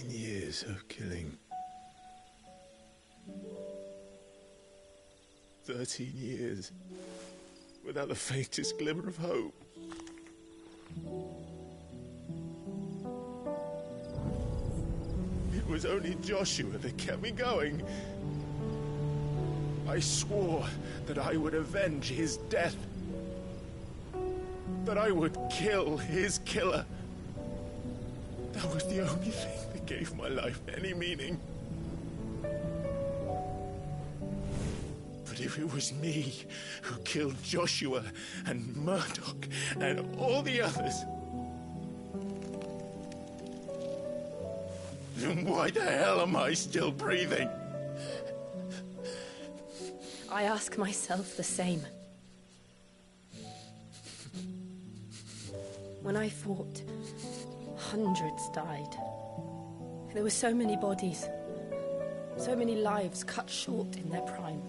Years of killing. 13 years without the faintest glimmer of hope. It was only Joshua that kept me going. I swore that I would avenge his death. That I would kill his killer. That was the only thing that gave my life any meaning. But if it was me who killed Joshua and Murdoch and all the others, then why the hell am I still breathing? I ask myself the same. When I fought, hundreds died. There were so many bodies, so many lives cut short in their prime.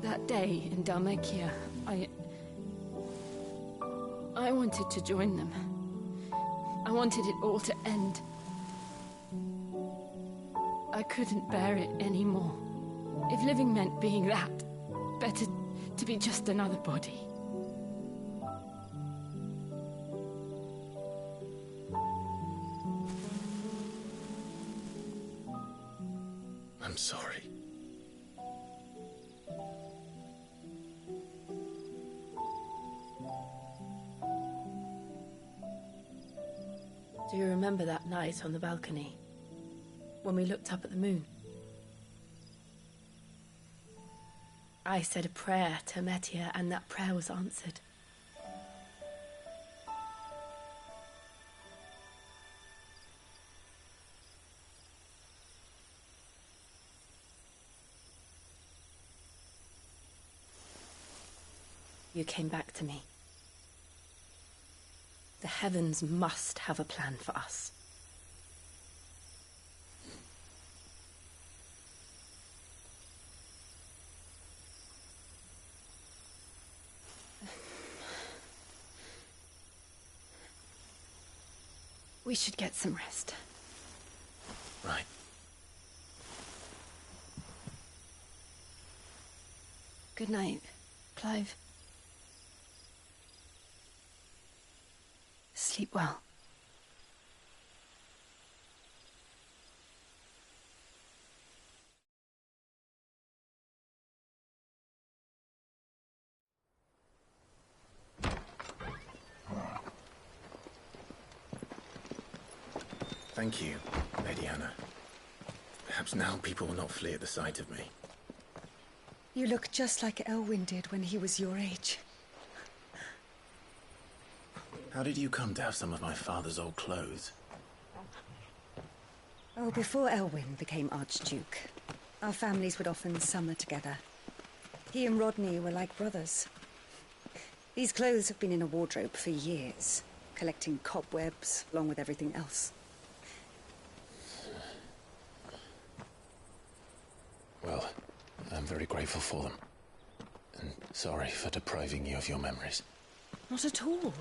That day in Dalmekia, I wanted to join them. I wanted it all to end. I couldn't bear it anymore. If living meant being that, better to be just another body. I'm sorry. Do you remember that night on the balcony, when we looked up at the moon? I said a prayer to Metia, and that prayer was answered. You came back to me. The heavens must have a plan for us. We should get some rest. Right. Good night, Clive. Sleep well. Thank you, Lady Hannah. Perhaps now people will not flee at the sight of me. You look just like Elwyn did when he was your age. How did you come to have some of my father's old clothes? Oh, before Elwyn became Archduke, our families would often summer together. He and Rodney were like brothers. These clothes have been in a wardrobe for years, collecting cobwebs along with everything else. Well, I'm very grateful for them. and sorry for depriving you of your memories. Not at all.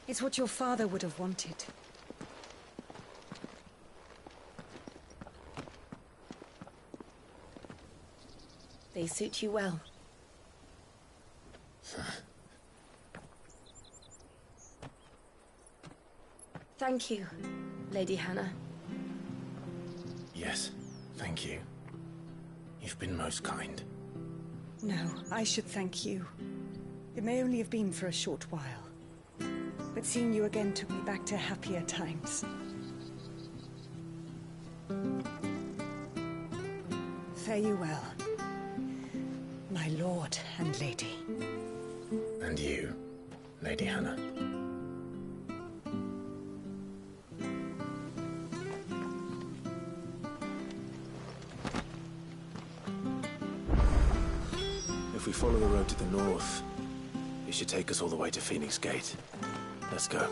It's what your father would have wanted. They suit you well. Thank you, Lady Hannah. Yes, thank you. You've been most kind. No, I should thank you. It may only have been for a short while, but seeing you again took me back to happier times. Fare you well, my lord and lady. And you, Lady Hannah. If we follow the road to the north, it should take us all the way to Phoenix Gate. Let's go.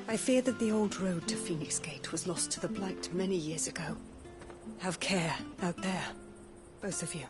I fear that the old road to Phoenix Gate was lost to the Blight many years ago. Have care out there, both of you.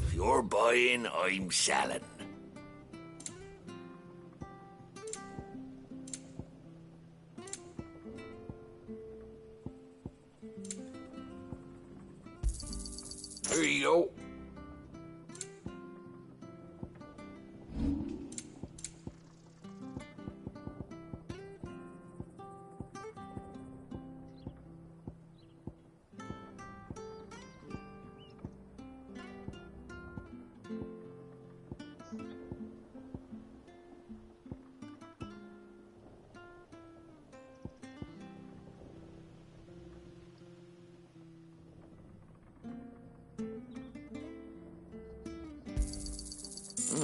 If you're buying, I'm selling. Here you go.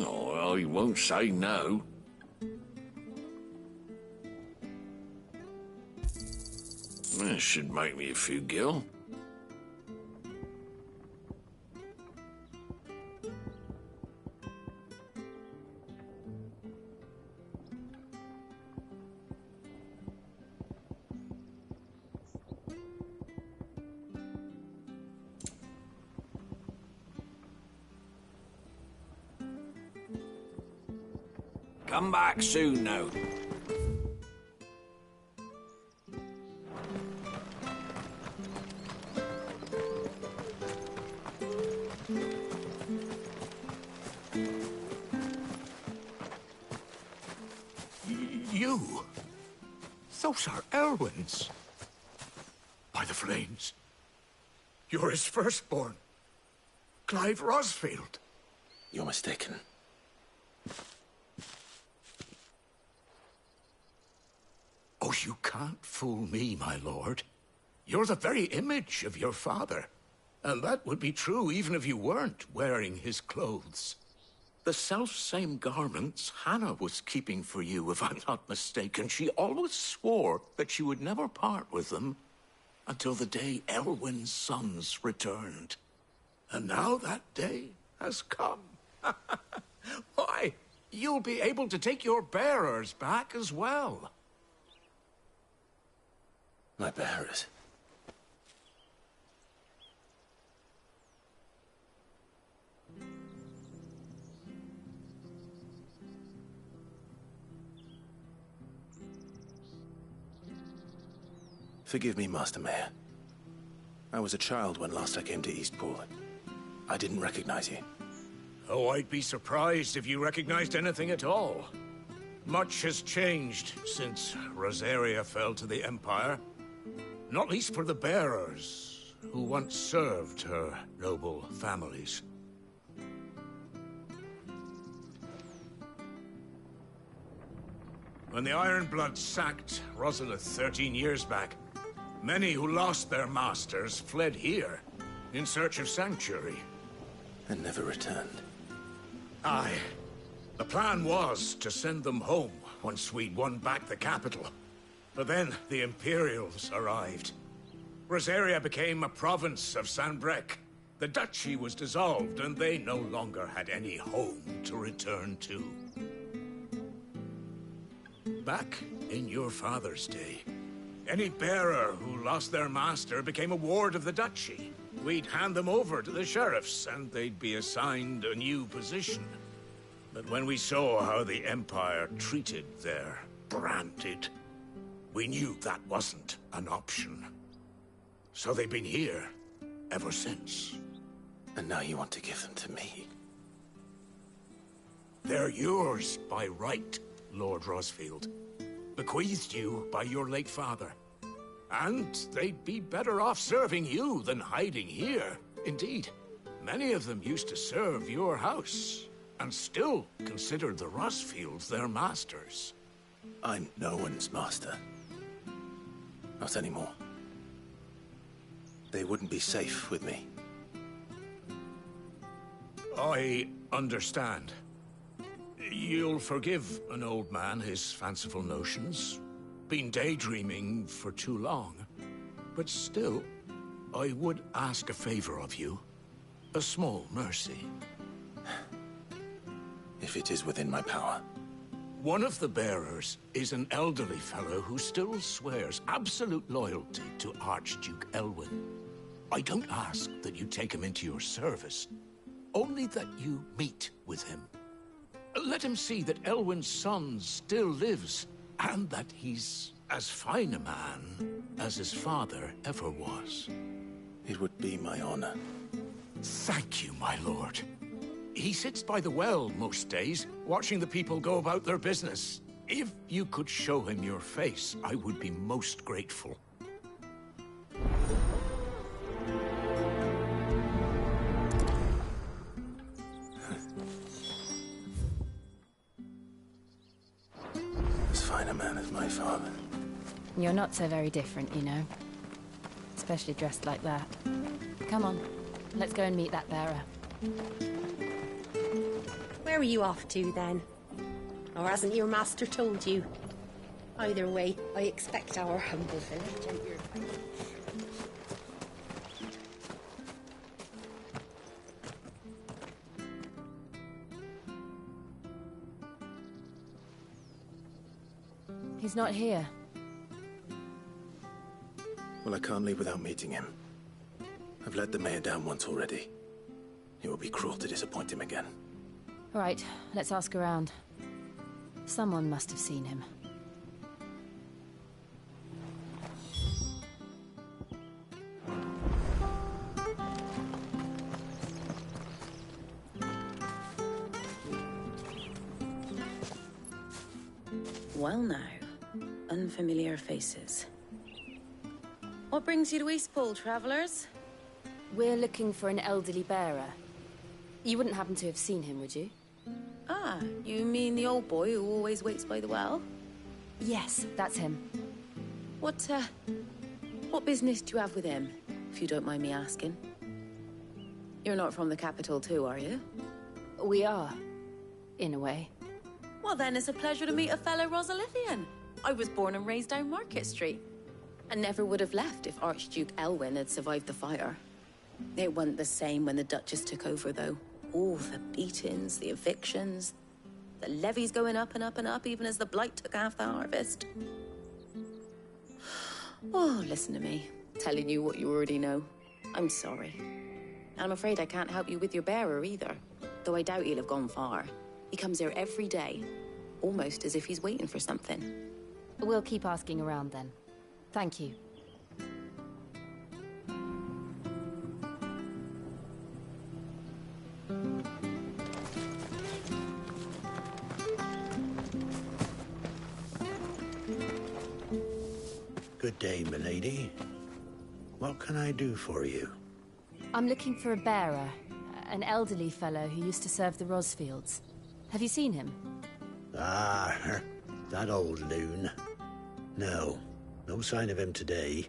Oh, well, he won't say no. This should make me a few gil. Come back soon now. You? Those are Elwyn's. By the flames. You're his firstborn. Clive Rosfield. You're mistaken. Oh, you can't fool me, my lord. You're the very image of your father. And that would be true even if you weren't wearing his clothes. The self-same garments Hannah was keeping for you, if I'm not mistaken. She always swore that she would never part with them until the day Elwyn's sons returned. And now that day has come. Why, you'll be able to take your bearers back as well. My bearers? Forgive me, Master Mayor. I was a child when last I came to Eastpool. I didn't recognize you. Oh, I'd be surprised if you recognized anything at all. Much has changed since Rosaria fell to the Empire. Not least for the bearers, who once served her noble families. When the Ironbloods sacked Rosalith 13 years back, many who lost their masters fled here in search of sanctuary. And never returned. Aye. The plan was to send them home once we'd won back the capital. But then the Imperials arrived. Rosaria became a province of Sanbreque. The duchy was dissolved, and they no longer had any home to return to. Back in your father's day, any bearer who lost their master became a ward of the duchy. We'd hand them over to the sheriffs, and they'd be assigned a new position. But when we saw how the Empire treated their branded, we knew that wasn't an option. So they've been here ever since. And now you want to give them to me? They're yours by right, Lord Rosfield. Bequeathed you by your late father. And they'd be better off serving you than hiding here. Indeed, many of them used to serve your house, and still considered the Rosfields their masters. I'm no one's master. Not anymore. They wouldn't be safe with me. I understand. You'll forgive an old man his fanciful notions. Been daydreaming for too long. But still, I would ask a favor of you. A small mercy. If it is within my power. One of the bearers is an elderly fellow who still swears absolute loyalty to Archduke Elwyn. I don't ask that you take him into your service, only that you meet with him. Let him see that Elwyn's son still lives, and that he's as fine a man as his father ever was. It would be my honor. Thank you, my lord. He sits by the well most days, watching the people go about their business. If you could show him your face, I would be most grateful. As fine a man as my father. You're not so very different, you know. Especially dressed like that. Come on, let's go and meet that bearer. Where are you off to, then? Or hasn't your master told you? Either way, I expect our humble village at your back. He's not here. Well, I can't leave without meeting him. I've let the mayor down once already. It would be cruel to disappoint him again. All right, let's ask around. Someone must have seen him. Well now, unfamiliar faces. What brings you to Eastpool, travellers? We're looking for an elderly bearer. You wouldn't happen to have seen him, would you? Ah, you mean the old boy who always waits by the well? Yes, that's him. What business do you have with him, if you don't mind me asking? You're not from the capital too, are you? We are, in a way. Well then, it's a pleasure to meet a fellow Rosalithian. I was born and raised down Market Street. And never would have left if Archduke Elwyn had survived the fire. It wasn't the same when the Duchess took over, though. All the beatings, the evictions, the levies going up and up and up, even as the blight took half the harvest. Oh, listen to me, telling you what you already know. I'm sorry. And I'm afraid I can't help you with your bearer either, though I doubt he'll have gone far. He comes here every day, almost as if he's waiting for something. We'll keep asking around then. Thank you. Good day, milady. What can I do for you? I'm looking for a bearer, an elderly fellow who used to serve the Rosfields. Have you seen him? Ah, that old loon. No sign of him today.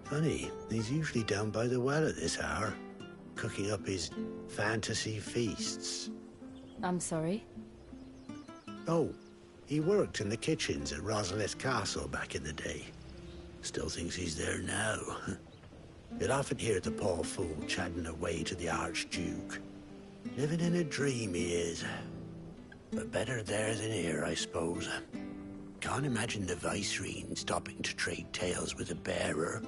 Funny, he's usually down by the well at this hour, cooking up his fantasy feasts. I'm sorry? Oh, he worked in the kitchens at Rosalith Castle back in the day. Still thinks he's there now. You'd often hear the poor fool chatting away to the Archduke. Living in a dream he is. But better there than here, I suppose. Can't imagine the Viceroy stopping to trade tales with a bearer.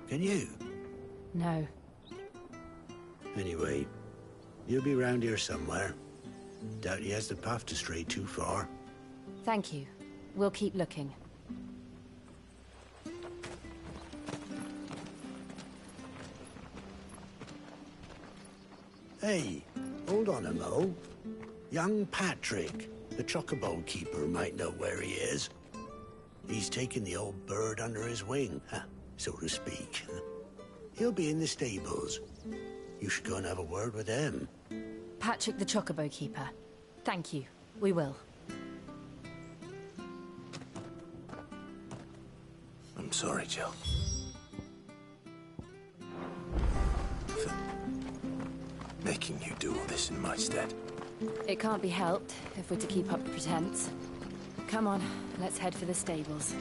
Can you? No. Anyway, you'll be round here somewhere. Doubt he has the path to stray too far. Thank you. We'll keep looking. Hey, hold on a mo. Young Patrick, the chocobo keeper, might know where he is. He's taken the old bird under his wing, so to speak. He'll be in the stables. You should go and have a word with him. Patrick the chocobo keeper. Thank you. We will. I'm sorry, Jill. For making you do all this in my stead. It can't be helped if we're to keep up the pretense. Come on, let's head for the stables.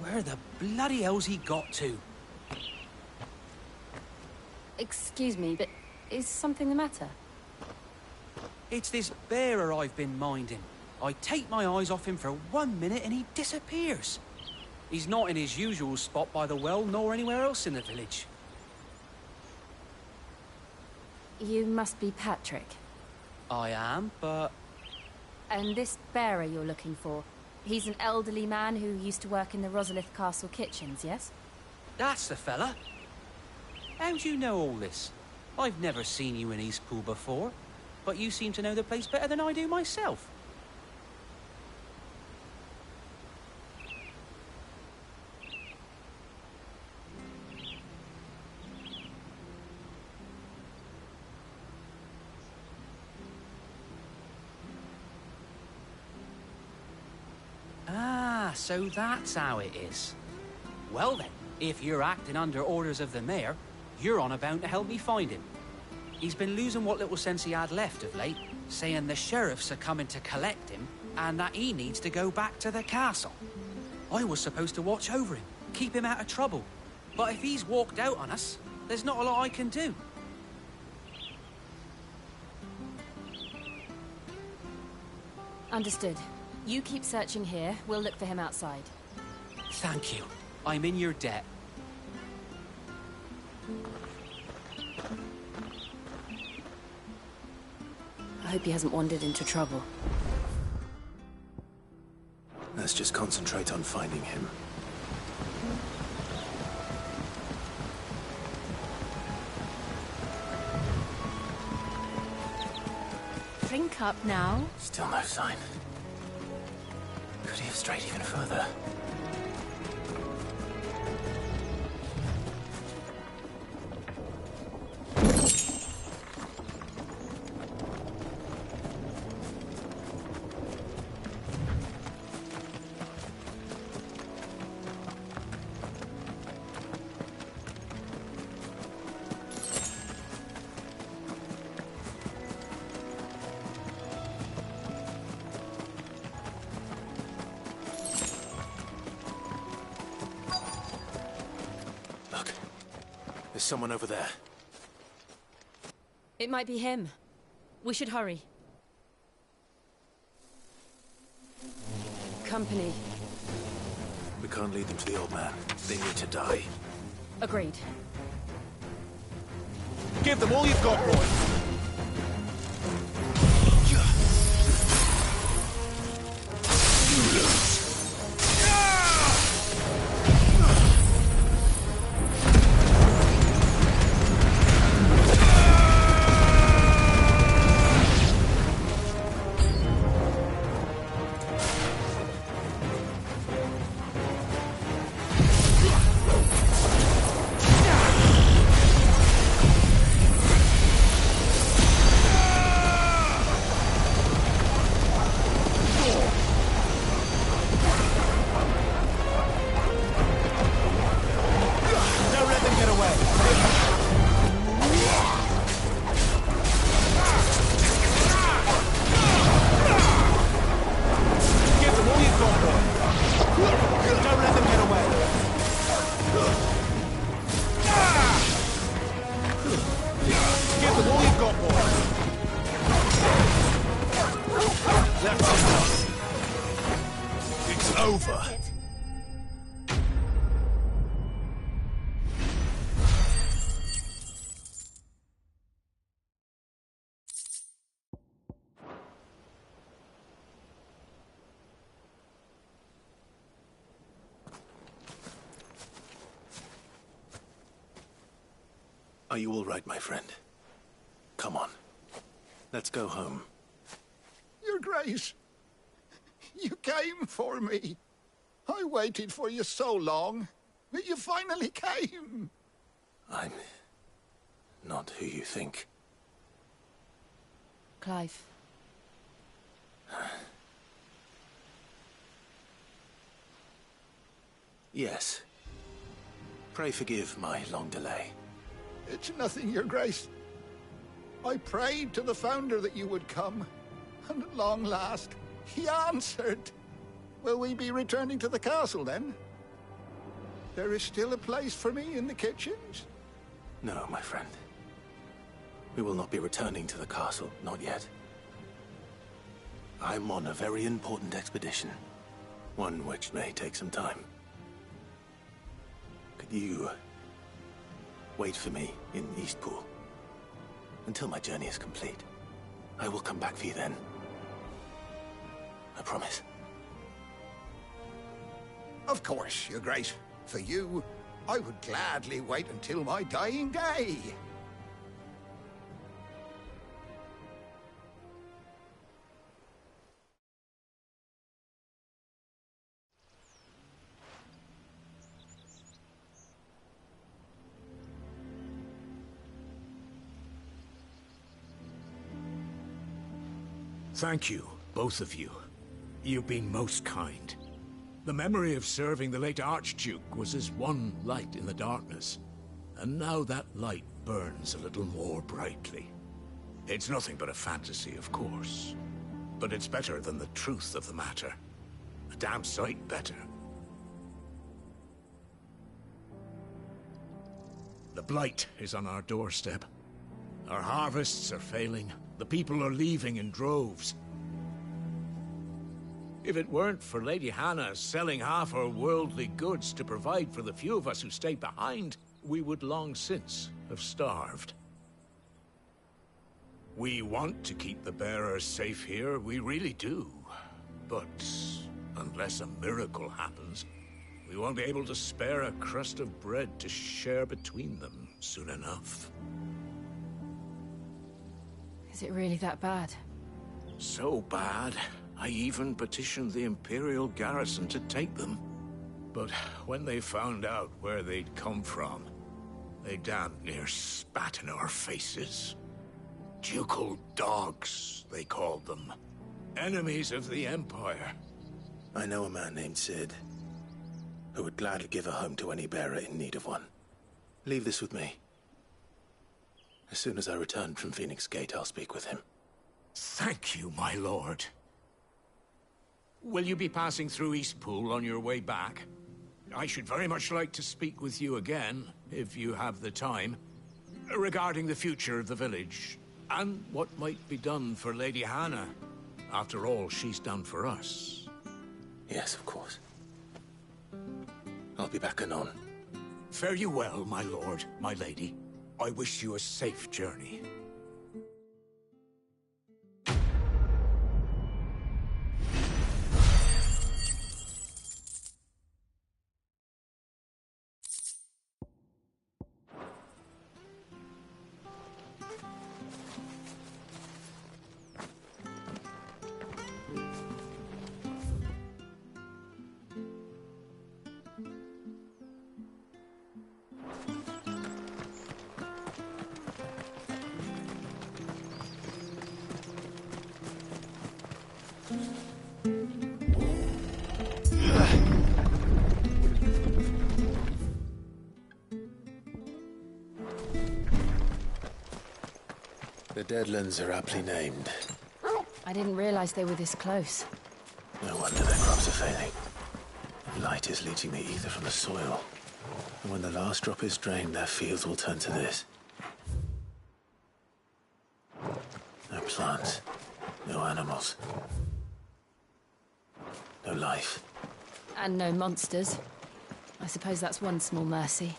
Where the bloody hell's he got to? Excuse me, but is something the matter? It's this bearer I've been minding. I take my eyes off him for 1 minute and he disappears. He's not in his usual spot by the well, nor anywhere else in the village. You must be Patrick. I am, but... And this bearer you're looking for, he's an elderly man who used to work in the Rosalith Castle kitchens, yes? That's the fella. How do you know all this? I've never seen you in Eastpool before, but you seem to know the place better than I do myself. Ah, so that's how it is. Well then, if you're acting under orders of the mayor, you're on about to help me find him. He's been losing what little sense he had left of late, saying the sheriffs are coming to collect him and that he needs to go back to the castle. I was supposed to watch over him, keep him out of trouble. But if he's walked out on us, there's not a lot I can do. Understood. You keep searching here, we'll look for him outside. Thank you. I'm in your debt. I hope he hasn't wandered into trouble. Let's just concentrate on finding him. Drink up now. Still no sign. Could he have strayed even further? There's someone over there. It might be him. We should hurry. Company. We can't lead them to the old man. They need to die. Agreed. Give them all you've got, boy. over. Are you all right, my friend? Come on. Let's go home. Your Grace, you came for me. I waited for you so long, but you finally came. I'm not who you think. Clive. Yes. Pray forgive my long delay. It's nothing, Your Grace. I prayed to the Founder that you would come, and at long last, he answered. Will we be returning to the castle, then? There is still a place for me in the kitchens? No, my friend. We will not be returning to the castle, not yet. I'm on a very important expedition, one which may take some time. Could you wait for me in Eastpool until my journey is complete? I will come back for you then. I promise. Of course, Your Grace. For you, I would gladly wait until my dying day. Thank you, both of you. You've been most kind. The memory of serving the late Archduke was as one light in the darkness, and now that light burns a little more brightly. It's nothing but a fantasy, of course, but it's better than the truth of the matter. A damn sight better. The blight is on our doorstep. Our harvests are failing. The people are leaving in droves. If it weren't for Lady Hannah selling half her worldly goods to provide for the few of us who stayed behind, we would long since have starved. We want to keep the bearers safe here, we really do. But unless a miracle happens, we won't be able to spare a crust of bread to share between them soon enough. Is it really that bad? So bad, I even petitioned the Imperial garrison to take them. But when they found out where they'd come from, they damn near spat in our faces. Ducal dogs, they called them. Enemies of the Empire. I know a man named Sid, who would gladly give a home to any bearer in need of one. Leave this with me. As soon as I return from Phoenix Gate, I'll speak with him. Thank you, my lord. Will you be passing through Eastpool on your way back? I should very much like to speak with you again, if you have the time, regarding the future of the village, and what might be done for Lady Hannah. After all, she's done for us. Yes, of course. I'll be back anon. Fare you well, my lord, my lady. I wish you a safe journey. The Deadlands are aptly named. I didn't realize they were this close. No wonder their crops are failing. Light is leaching the ether from the soil. And when the last drop is drained, their fields will turn to this. No plants. No animals. No life. And no monsters. I suppose that's one small mercy.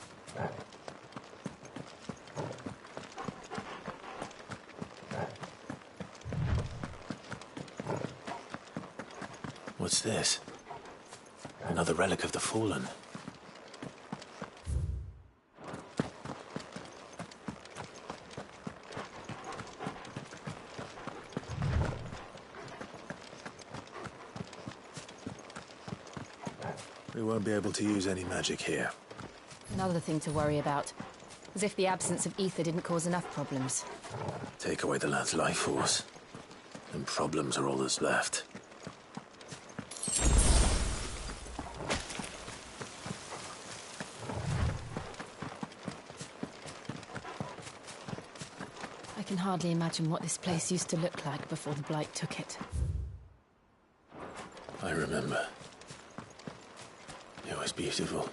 What's this? Another relic of the Fallen. We won't be able to use any magic here. Another thing to worry about. As if the absence of ether didn't cause enough problems. Take away the lad's life force, and problems are all that's left. I can hardly imagine what this place used to look like before the Blight took it. I remember. It was beautiful.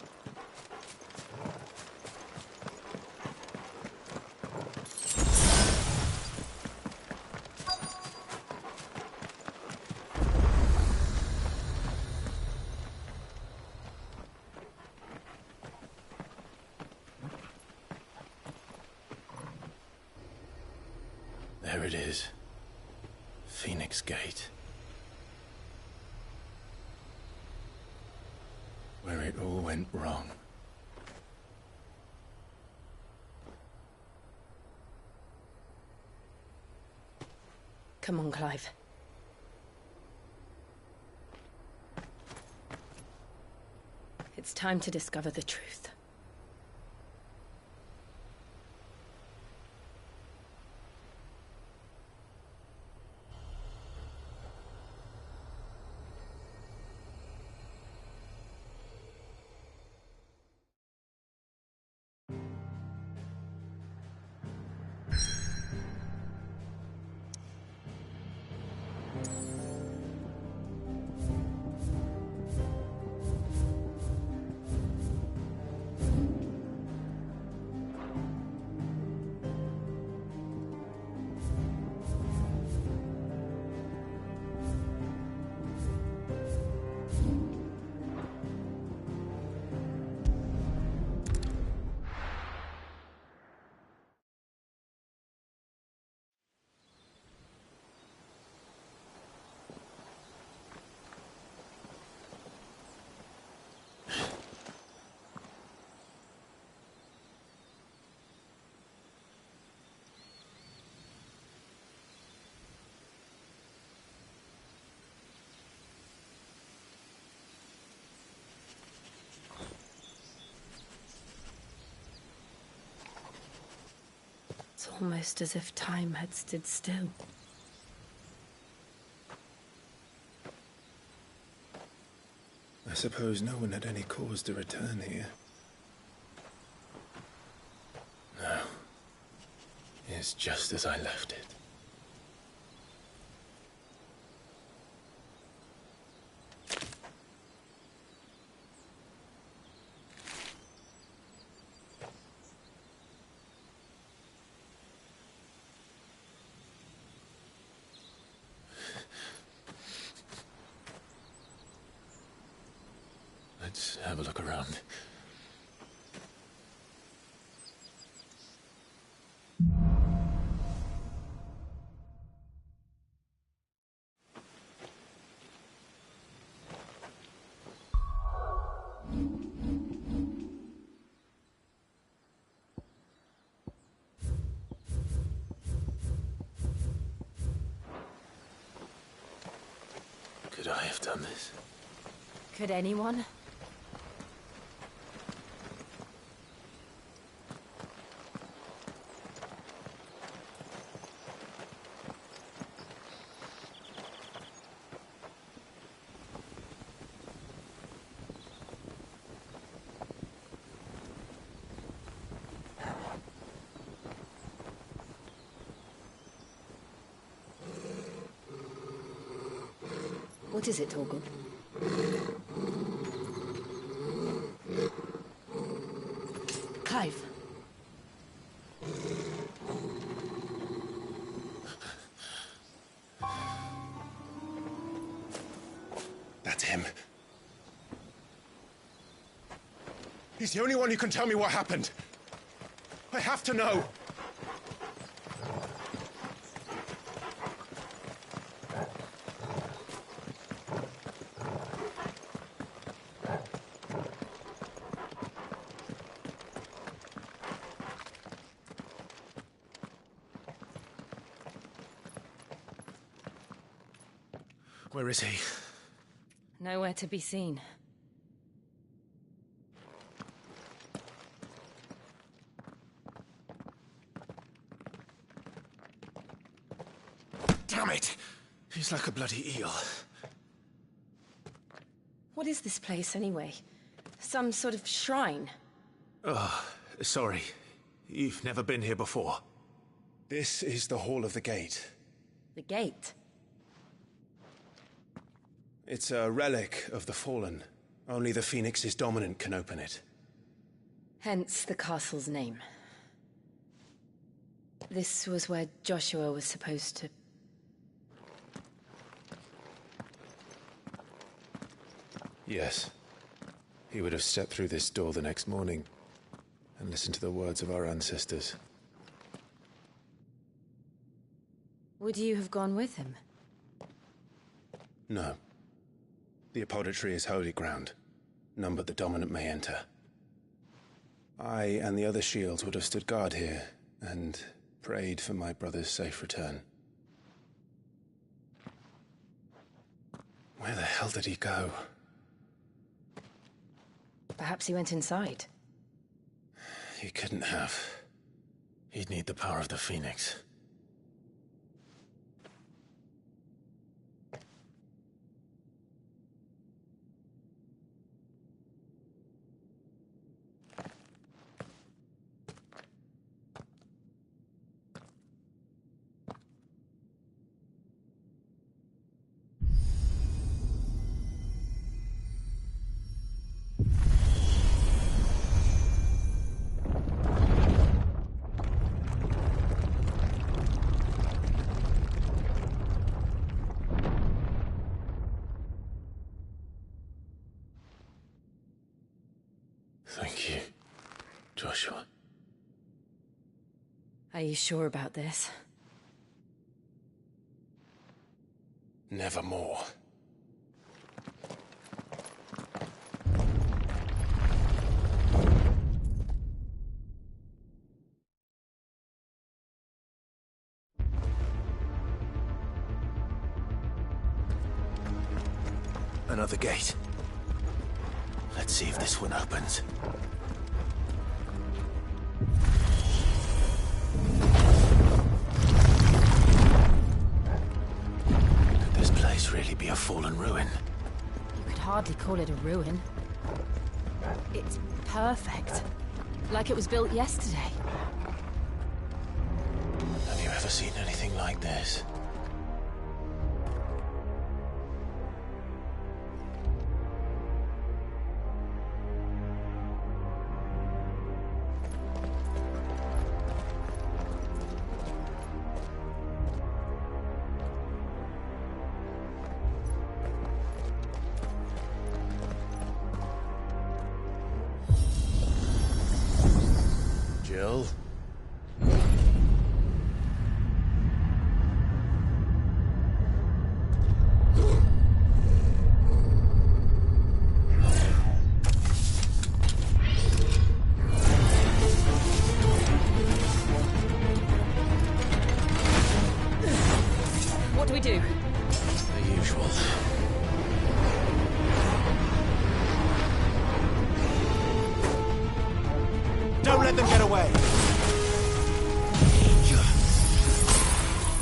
There it is. Phoenix Gate. Where it all went wrong. Come on, Clive. It's time to discover the truth. It's almost as if time had stood still. I suppose no one had any cause to return here. No. It's just as I left it. Let's have a look around. Could I have done this? Could anyone? What is it, Torgal? Clive. That's him. He's the only one who can tell me what happened. I have to know. Where is he? Nowhere to be seen. Damn it! He's like a bloody eel. What is this place, anyway? Some sort of shrine? Oh, sorry. You've never been here before. This is the Hall of the Gate. The gate? It's a relic of the Fallen. Only the Phoenix's dominant can open it. Hence the castle's name. This was where Joshua was supposed to... Yes. He would have stepped through this door the next morning and listened to the words of our ancestors. Would you have gone with him? No. The apodatory is holy ground. None but the dominant may enter. I and the other shields would have stood guard here and prayed for my brother's safe return. Where the hell did he go? Perhaps he went inside. He couldn't have. He'd need the power of the Phoenix. Thank you, Joshua. Are you sure about this? Nevermore. Another gate. Let's see if this one opens. Could this place really be a fallen ruin? You could hardly call it a ruin. It's perfect. Like it was built yesterday. Have you ever seen anything like this? Jill? What do we do? The usual. Don't let them get away.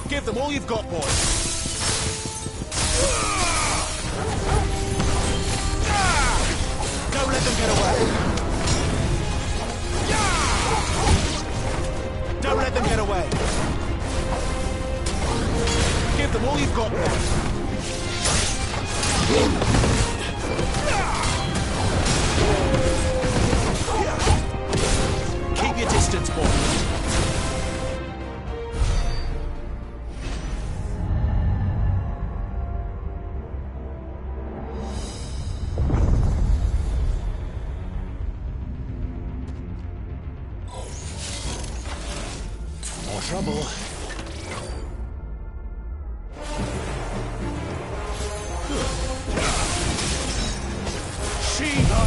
Give them all you've got, boy. Don't let them get away. Don't let them get away. Give them all you've got, boy. Keep your distance, boy. trouble. Shiva!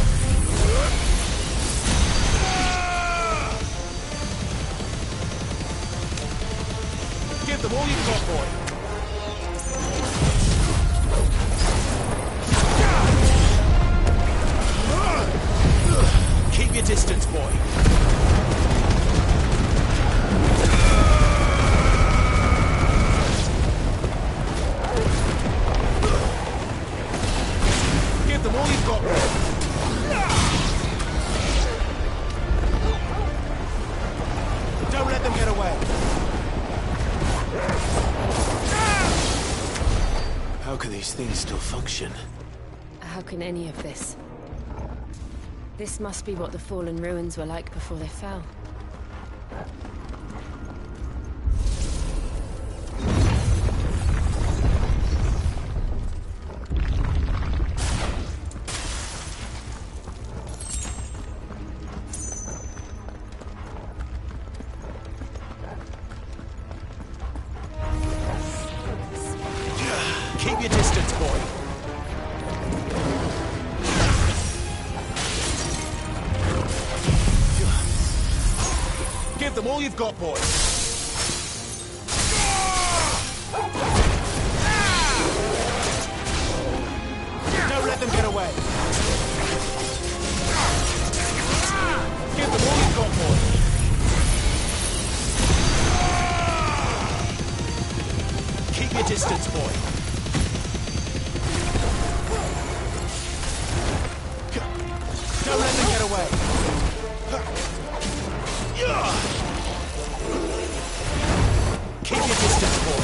Give them all you've got, boy. Keep your distance, boy. Give them all you've got, boy. Don't let them get away. How can these things still function? How can any of this? This must be what the fallen ruins were like before they fell. Keep your distance, boy. Give them all you've got, boy. Don't let them get away. Give them all you've got, boy. Keep your distance, boy. Don't let them get away. Keep your distance, boy.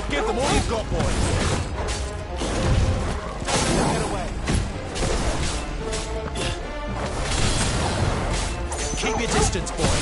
Give them all you've got, boy. Don't let them get away. Keep your distance, boy.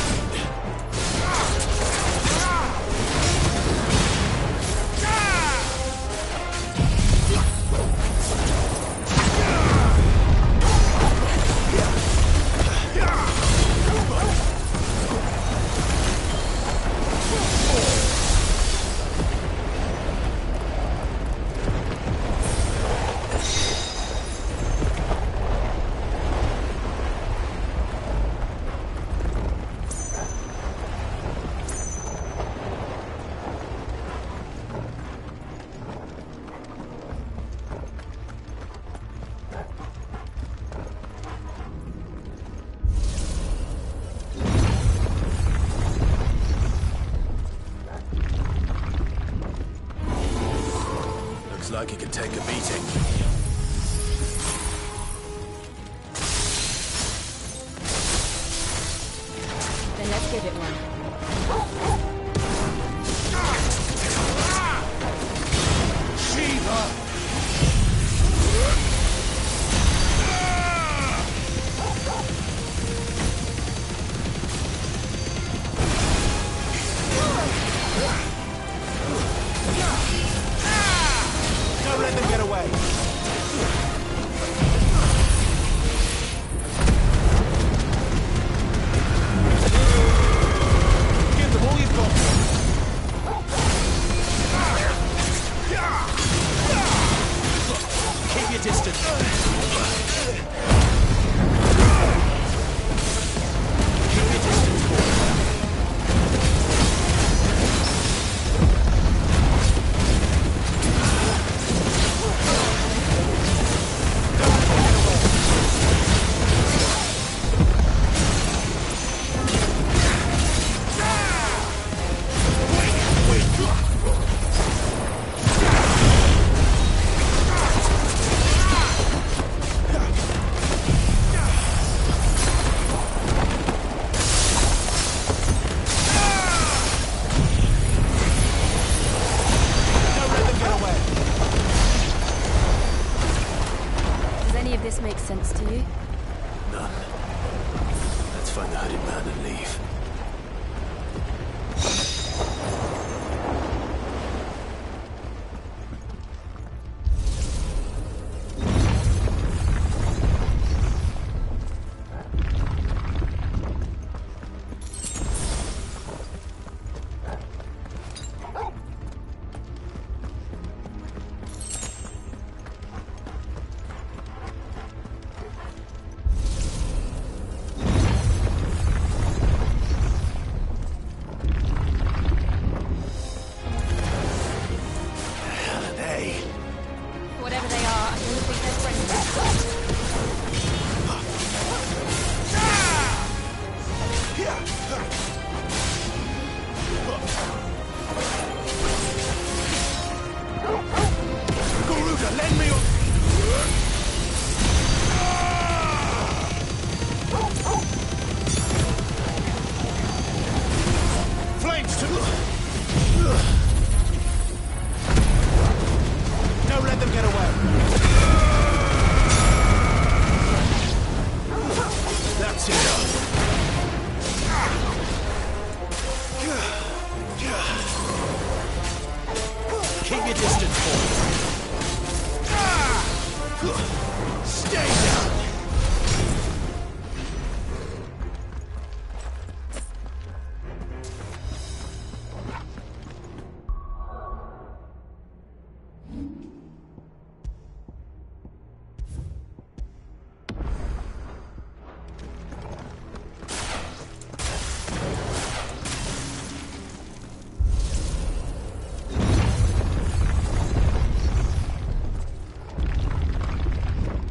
Looks like he can take a beating. Then let's give it one. Shiva! Don't let them get away. Give them all you've got. Keep your distance. Keep your distance, boy. Does any of this make sense to you? None. Let's find the hooded man and leave.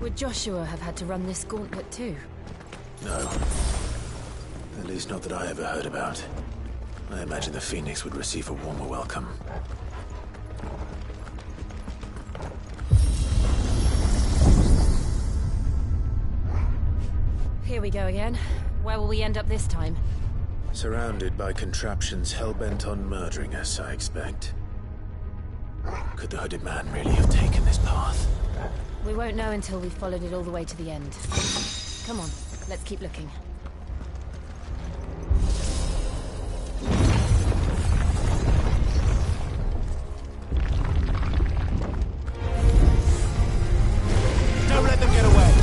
Would Joshua have had to run this gauntlet too? No. At least not that I ever heard about. I imagine the Phoenix would receive a warmer welcome. Here we go again. Where will we end up this time? Surrounded by contraptions hell-bent on murdering us, I expect. Could the hooded man really have taken this path? We won't know until we've followed it all the way to the end. Come on, let's keep looking. Don't let them get away!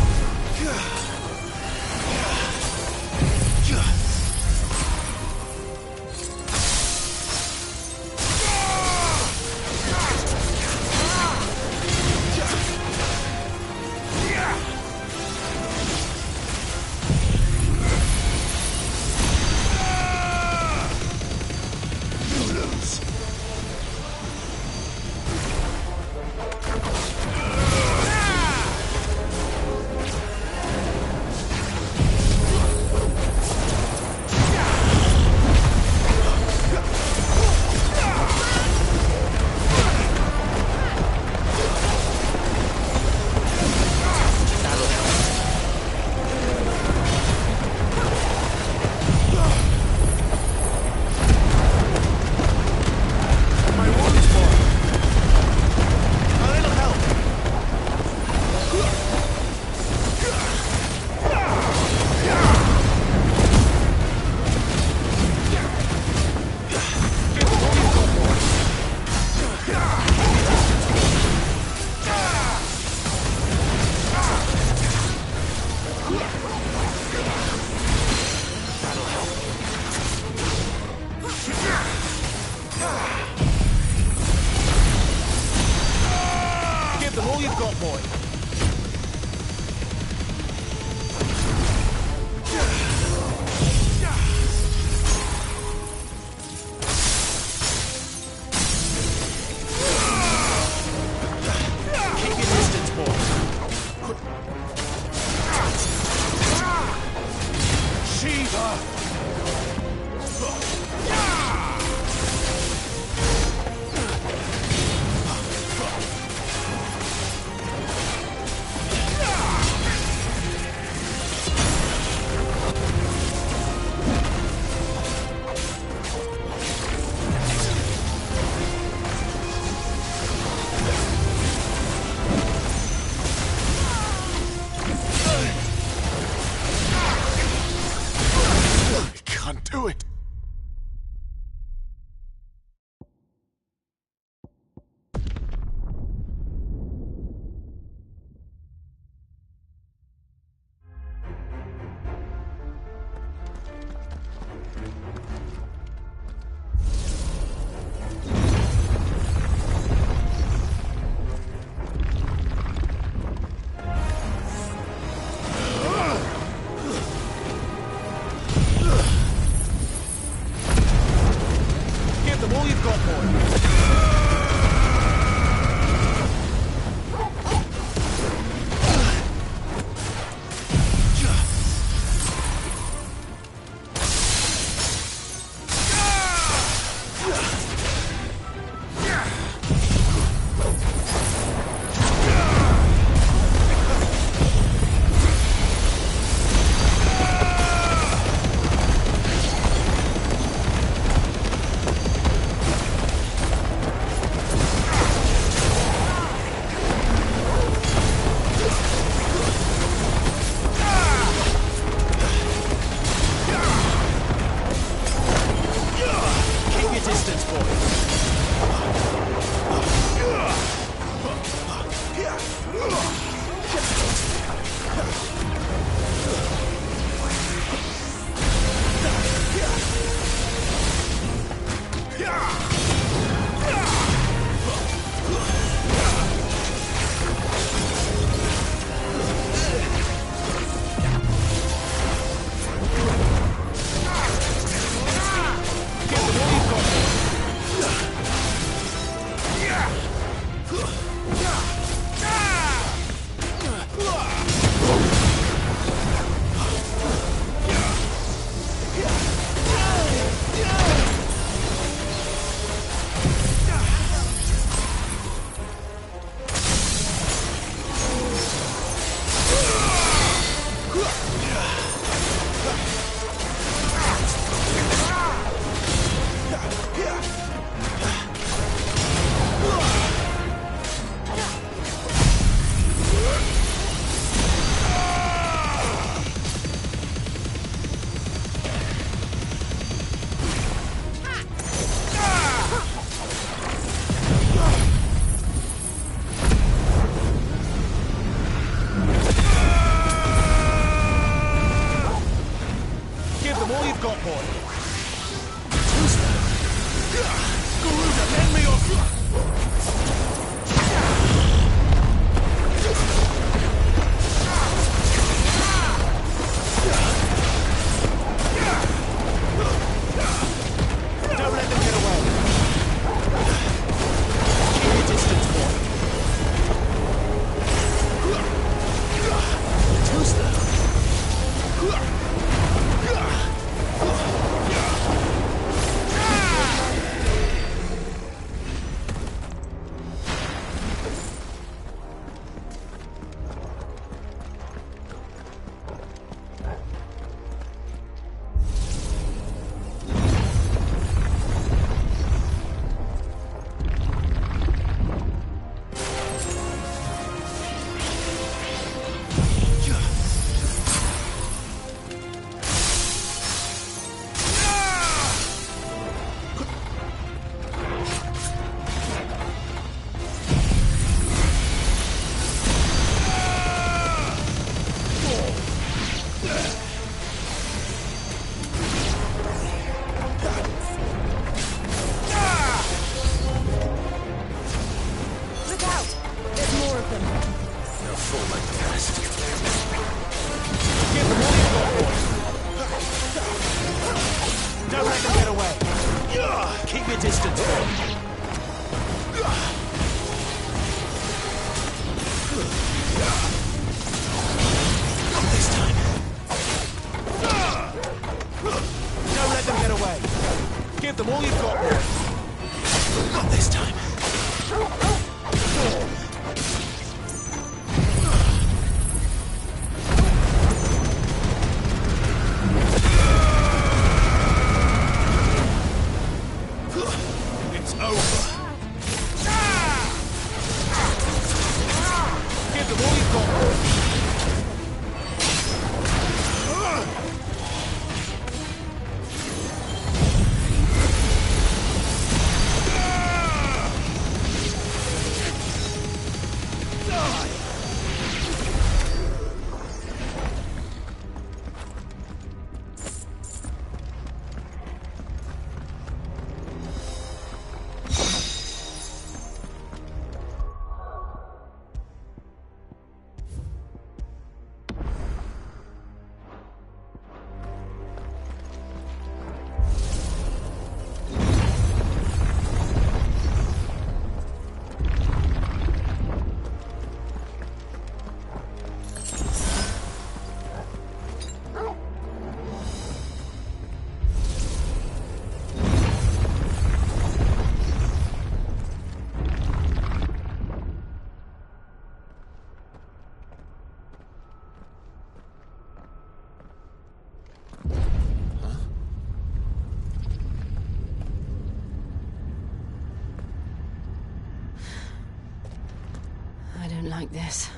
like this.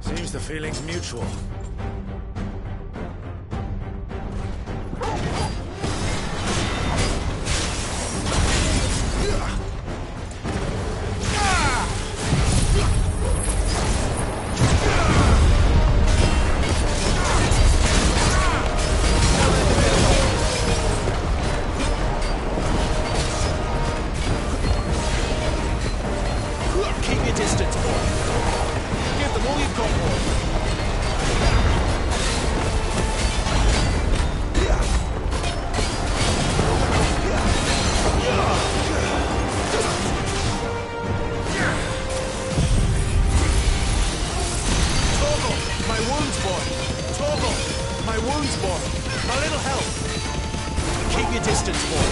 Seems the feeling's mutual. Keep your distance, boy. Give them all you've got, boy. Torgal, my wounds, boy. Torgal, my wounds, boy. A little help. Keep your distance, boy.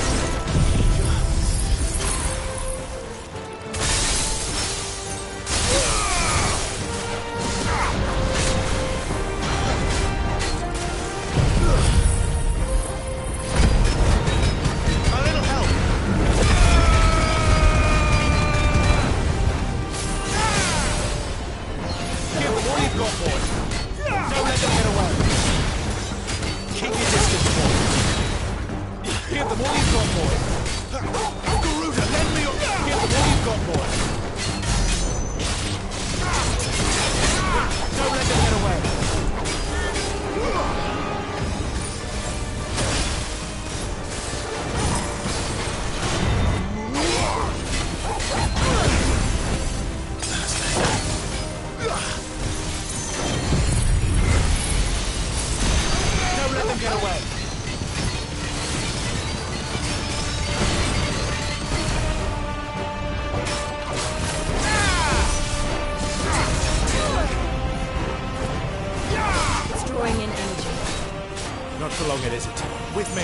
Not for long, it isn't. With me.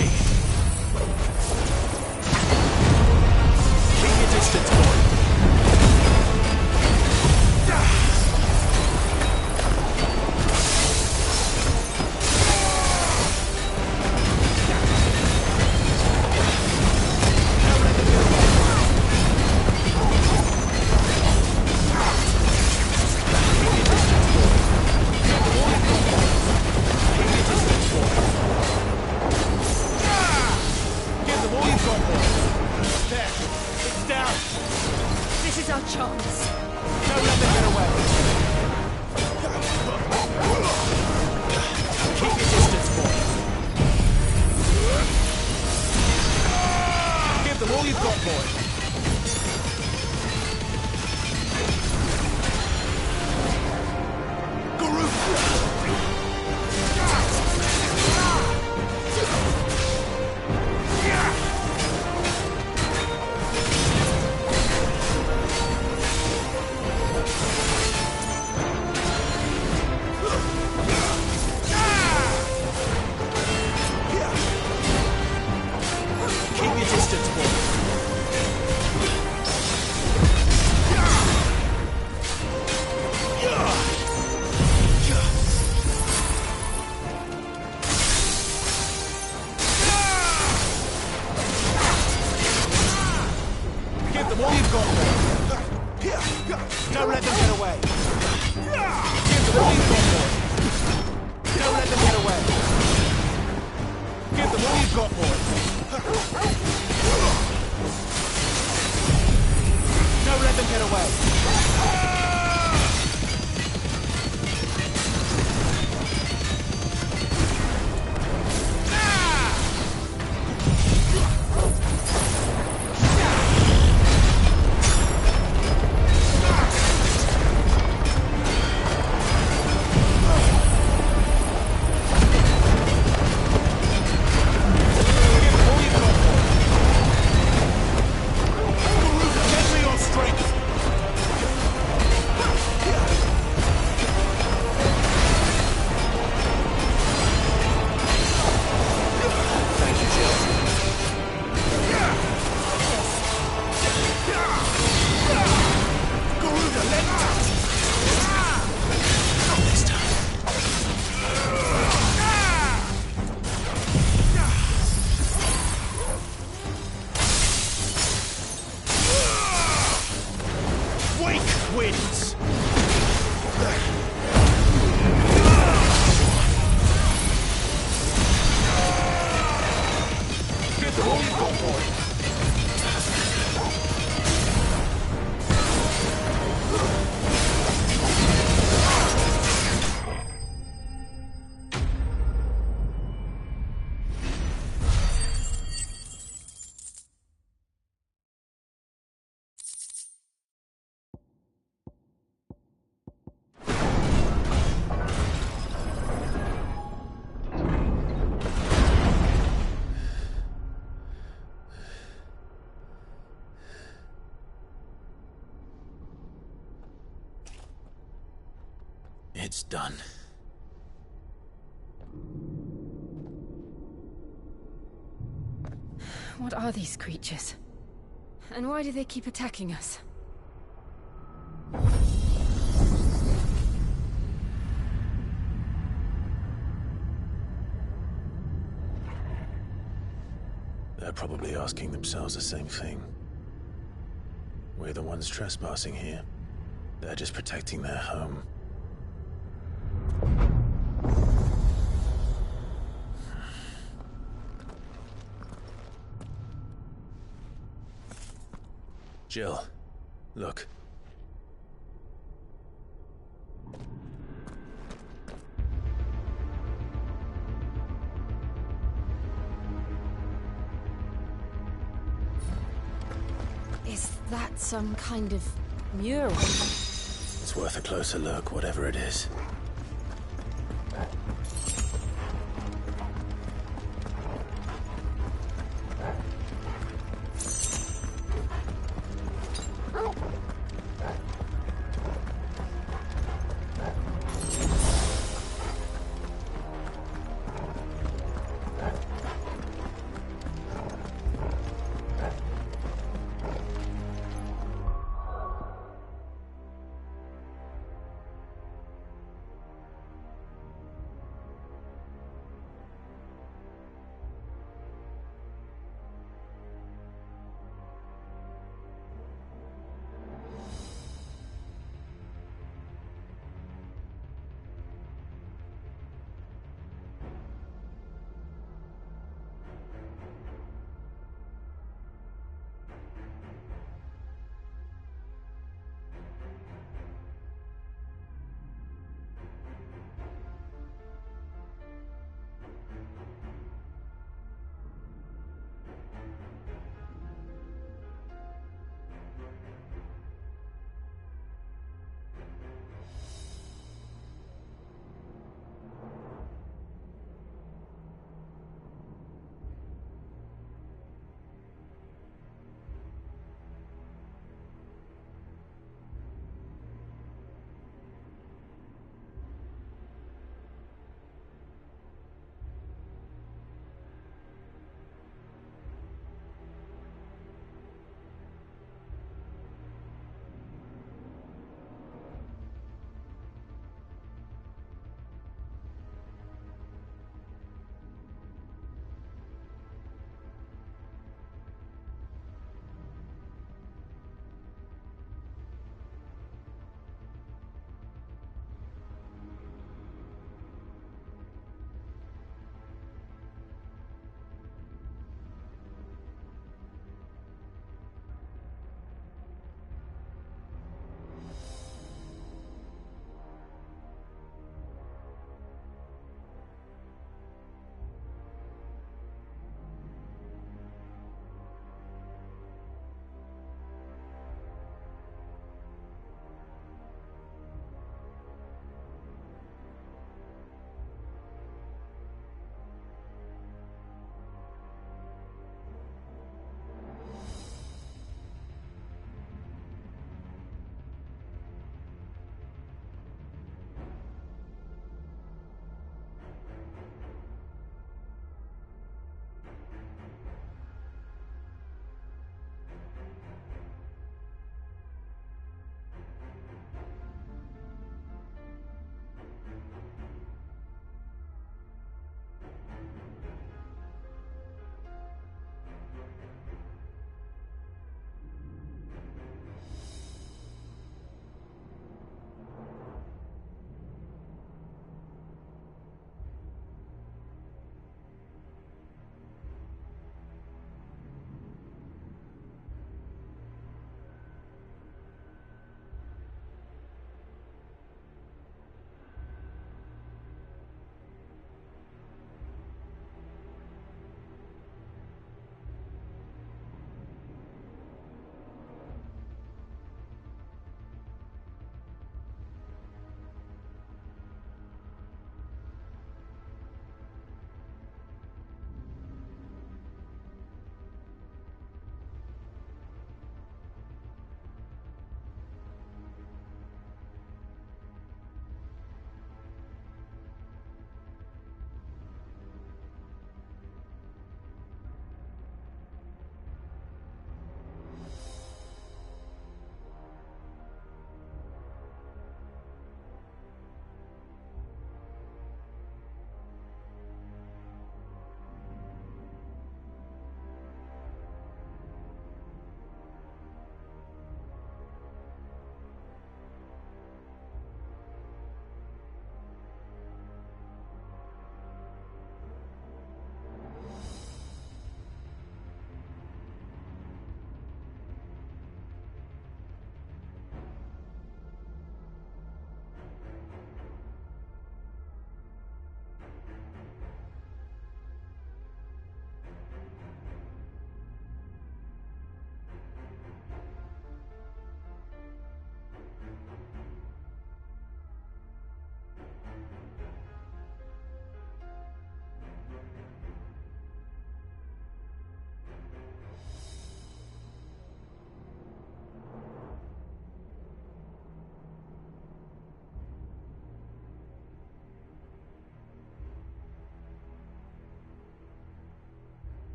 Keep your distance, boy. Don't let them get away. Give them all you've got, boy. Don't let them get away. Give them all you've got, boy. Don't let them get away. It's done. What are these creatures? And why do they keep attacking us? They're probably asking themselves the same thing. We're the ones trespassing here. They're just protecting their home. Jill, look. Is that some kind of mural? It's worth a closer look, whatever it is.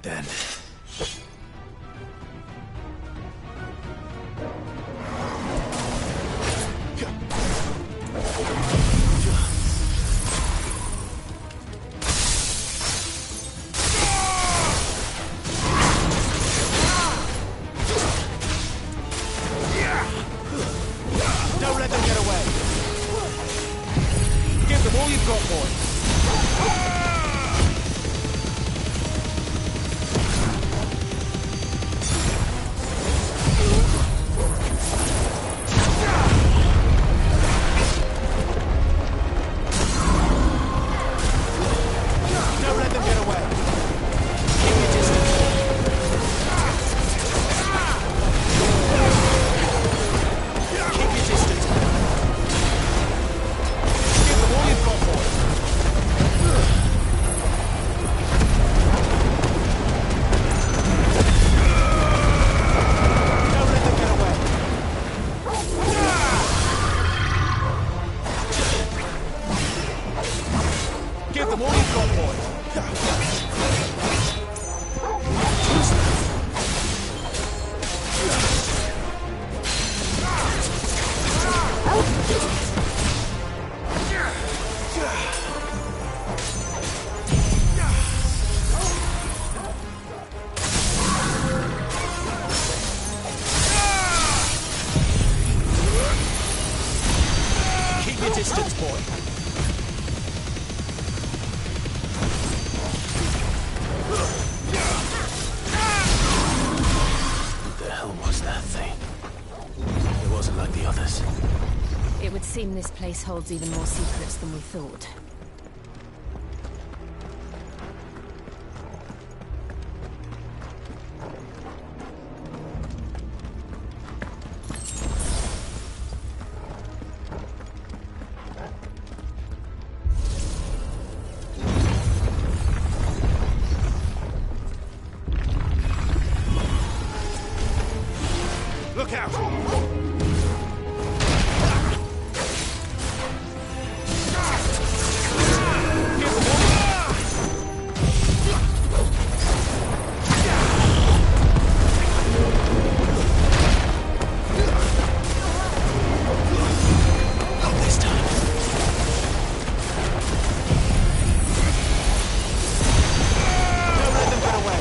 end. Don't let them get away. Give them all you've got, boy. Don't let them get away. Keep your distance. Keep your distance. Give them all you've got, boy. Don't let them get away. Give them all you've got, boy. Keep your distance, boy. What the hell was that thing? It wasn't like the others. It would seem this place holds even more secrets than we thought. Look out! Not this time. Don't let them get away.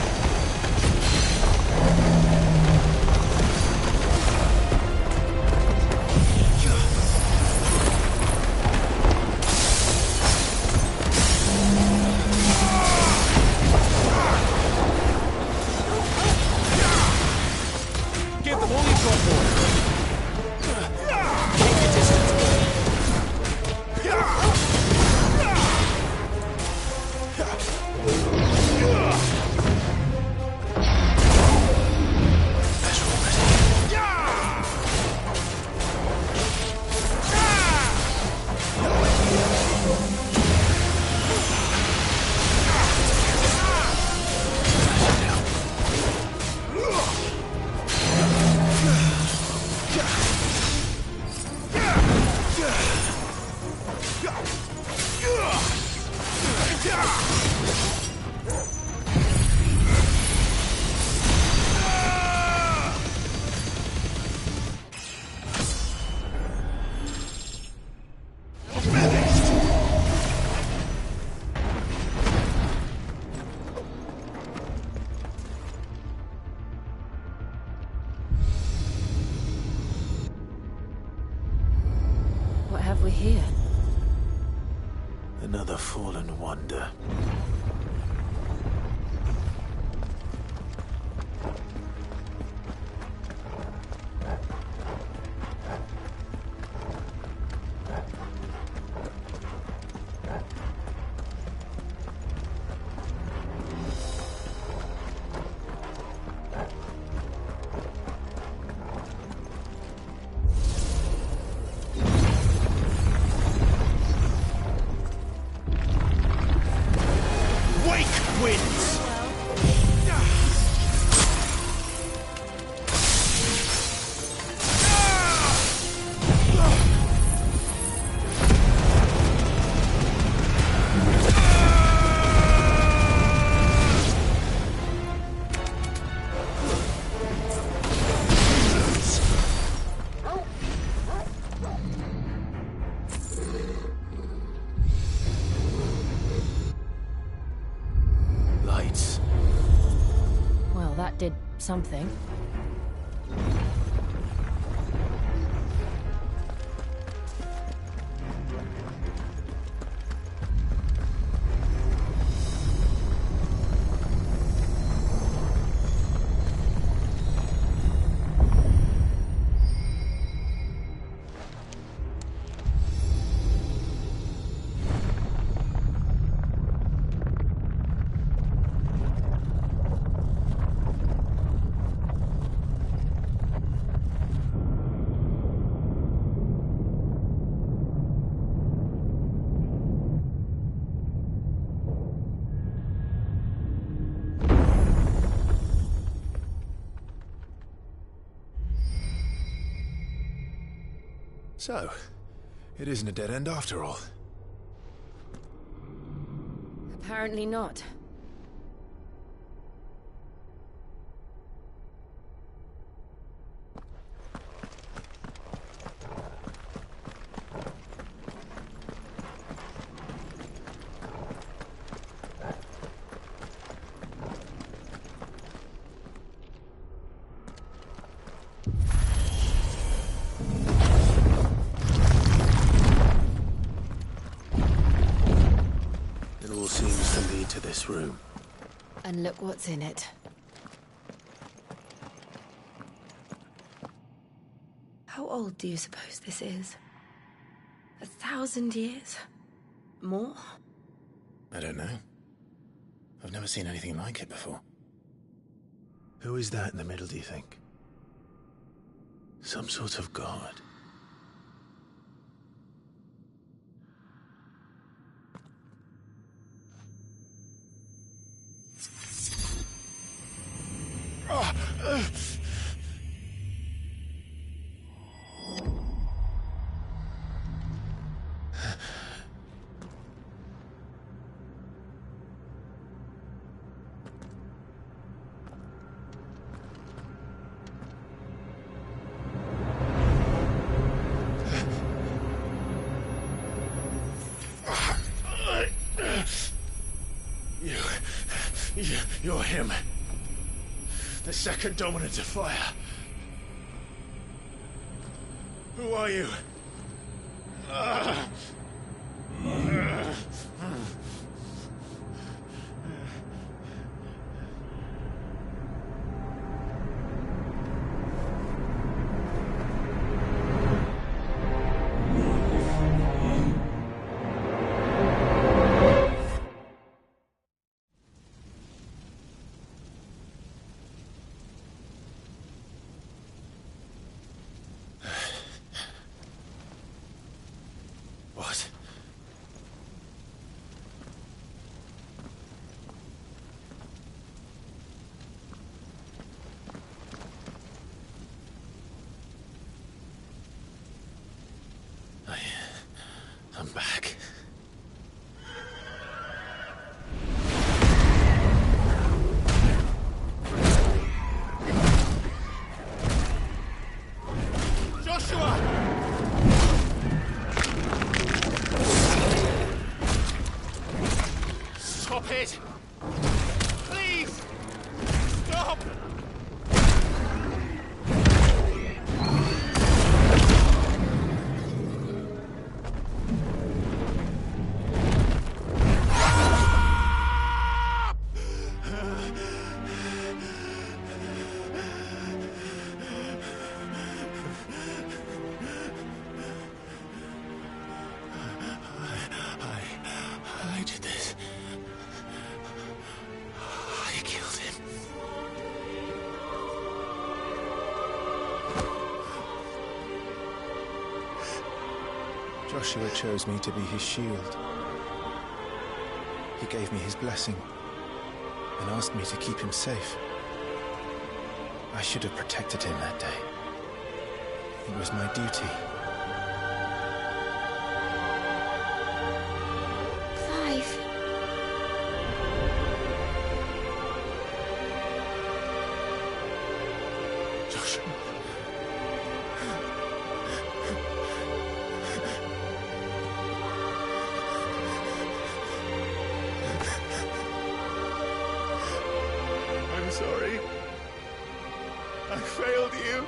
Give them all you've got, boy. Keep your distance. What have we here? Another fallen wonder. something. So, it isn't a dead end after all. Apparently not. It all seems to lead to this room. And look what's in it. How old do you suppose this is? 1,000 years? More? I don't know. I've never seen anything like it before. Who is that in the middle, do you think? Some sort of god? You're him. The second dominant of fire. Who are you? What? I'm back. Joshua! Stop it! Please! Stop! I did this. I killed him. Joshua chose me to be his shield. He gave me his blessing and asked me to keep him safe. I should have protected him that day. It was my duty. Clive. Joshua. I'm sorry. I failed you.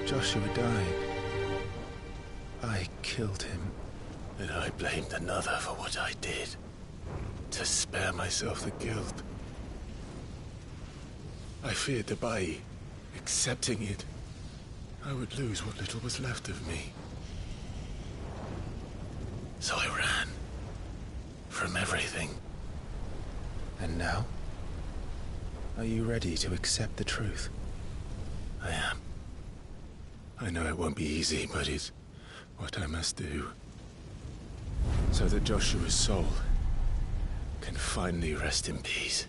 Joshua died. I killed him. And I blamed another for what I did. To spare myself the guilt. I feared that by accepting it, I would lose what little was left of me. So I ran. From everything. And now? Are you ready to accept the truth? I am. I know it won't be easy, but it's what I must do. So that Joshua's soul can finally rest in peace.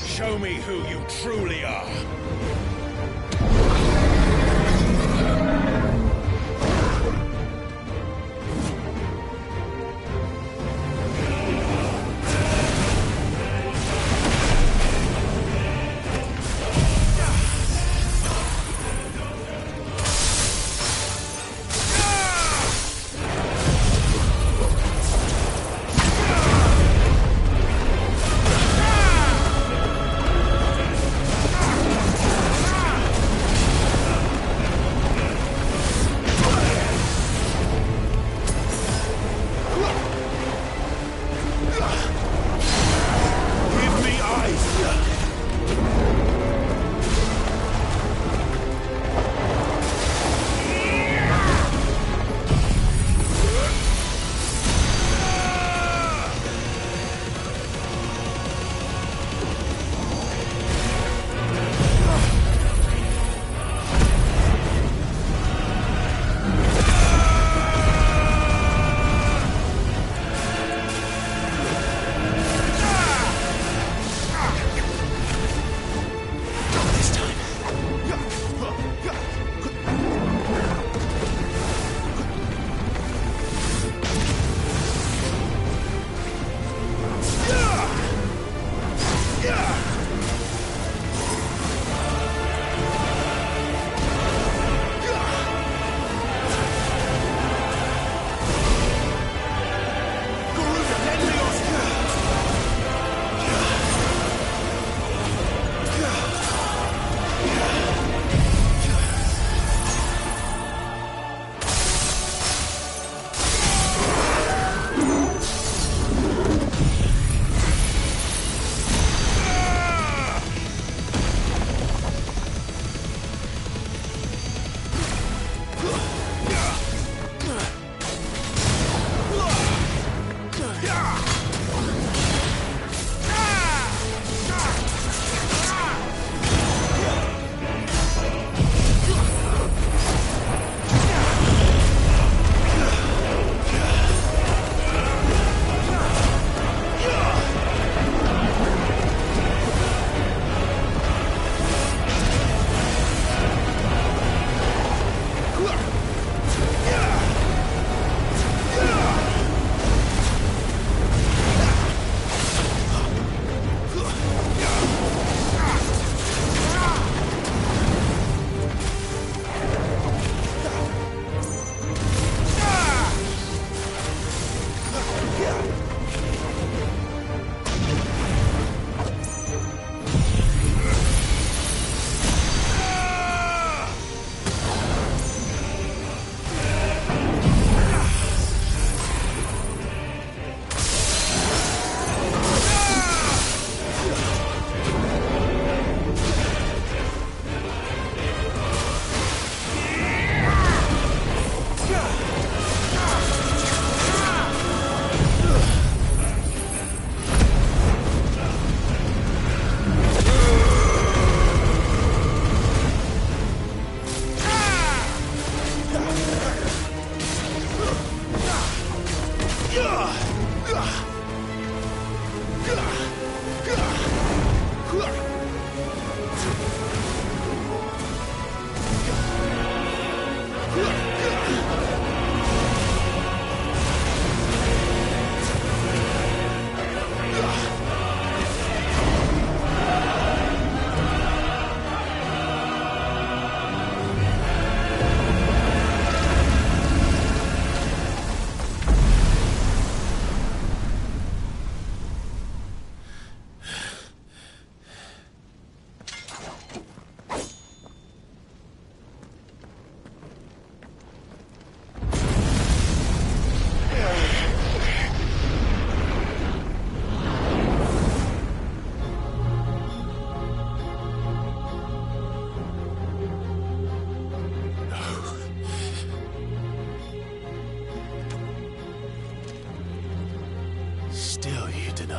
Show me who you truly are. Ah!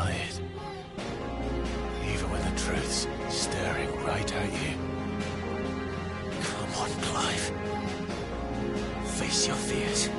deny it. Even when the truth's staring right at you. Come on, Clive. Face your fears.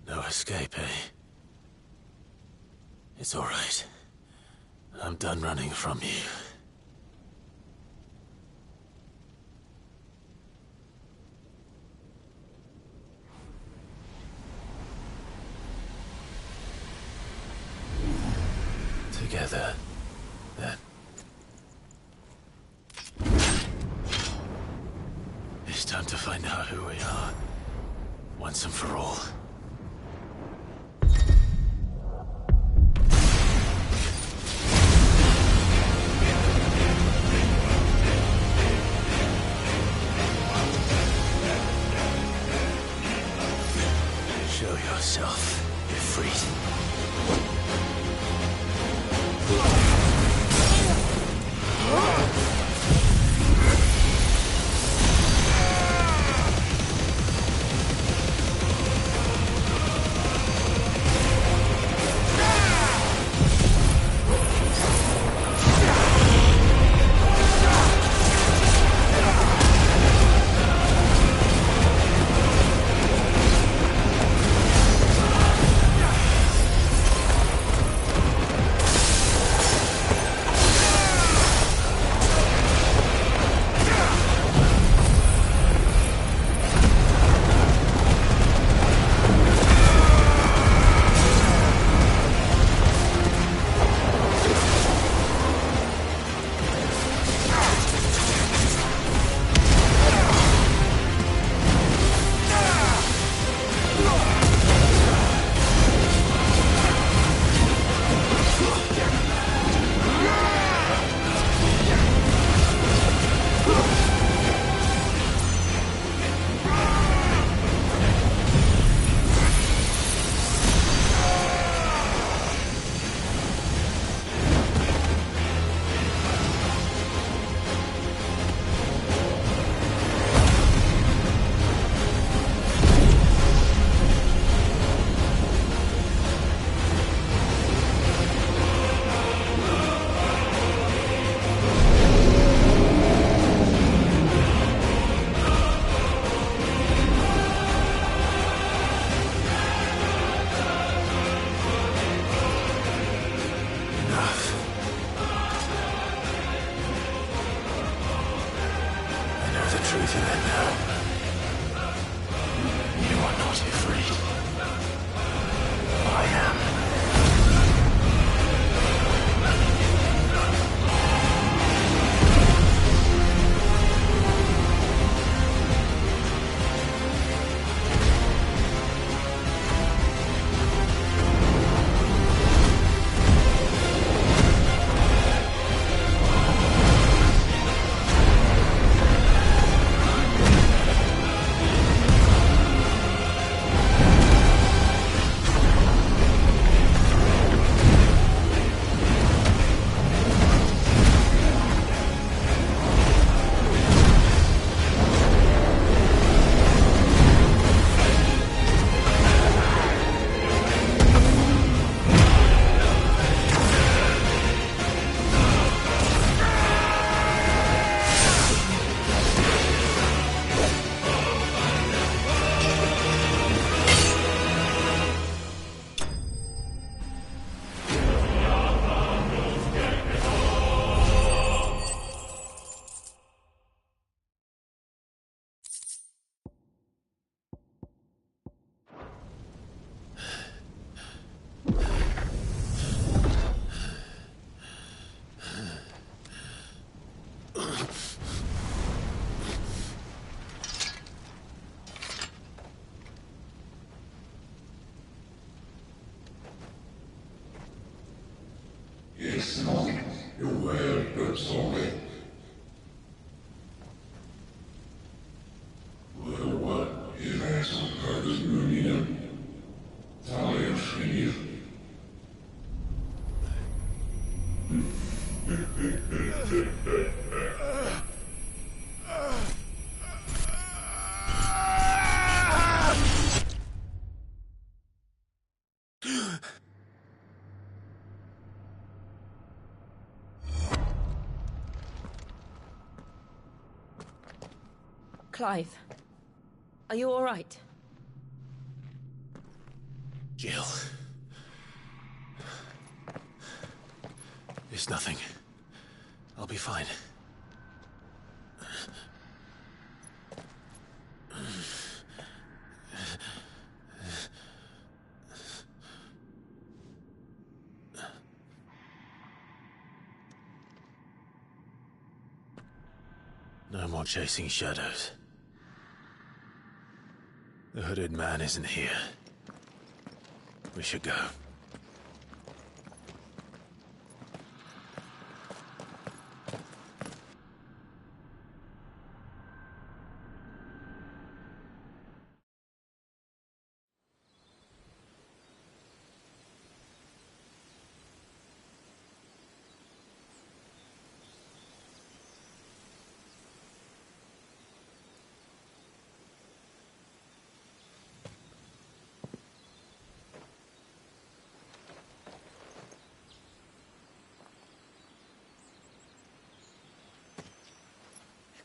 No escape, eh? It's all right. I'm done running from you. Together, then. It's time to find out who we are, once and for all. Show yourself, Ifrit. It's not your word, but sorry. What is eso kartus lumina? Talia shriv. Clive, are you all right? Jill. It's nothing. I'll be fine. No more chasing shadows. The hooded man isn't here. We should go.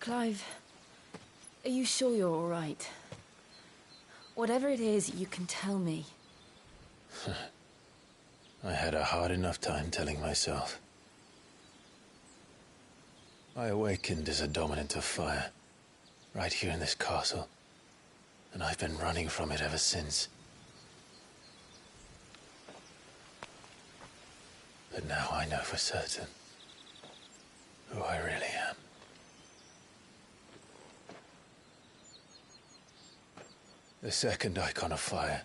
Clive, are you sure you're all right? Whatever it is, you can tell me. I had a hard enough time telling myself. I awakened as a dominant of fire, right here in this castle, and I've been running from it ever since. But now I know for certain who I really am. The second icon of fire,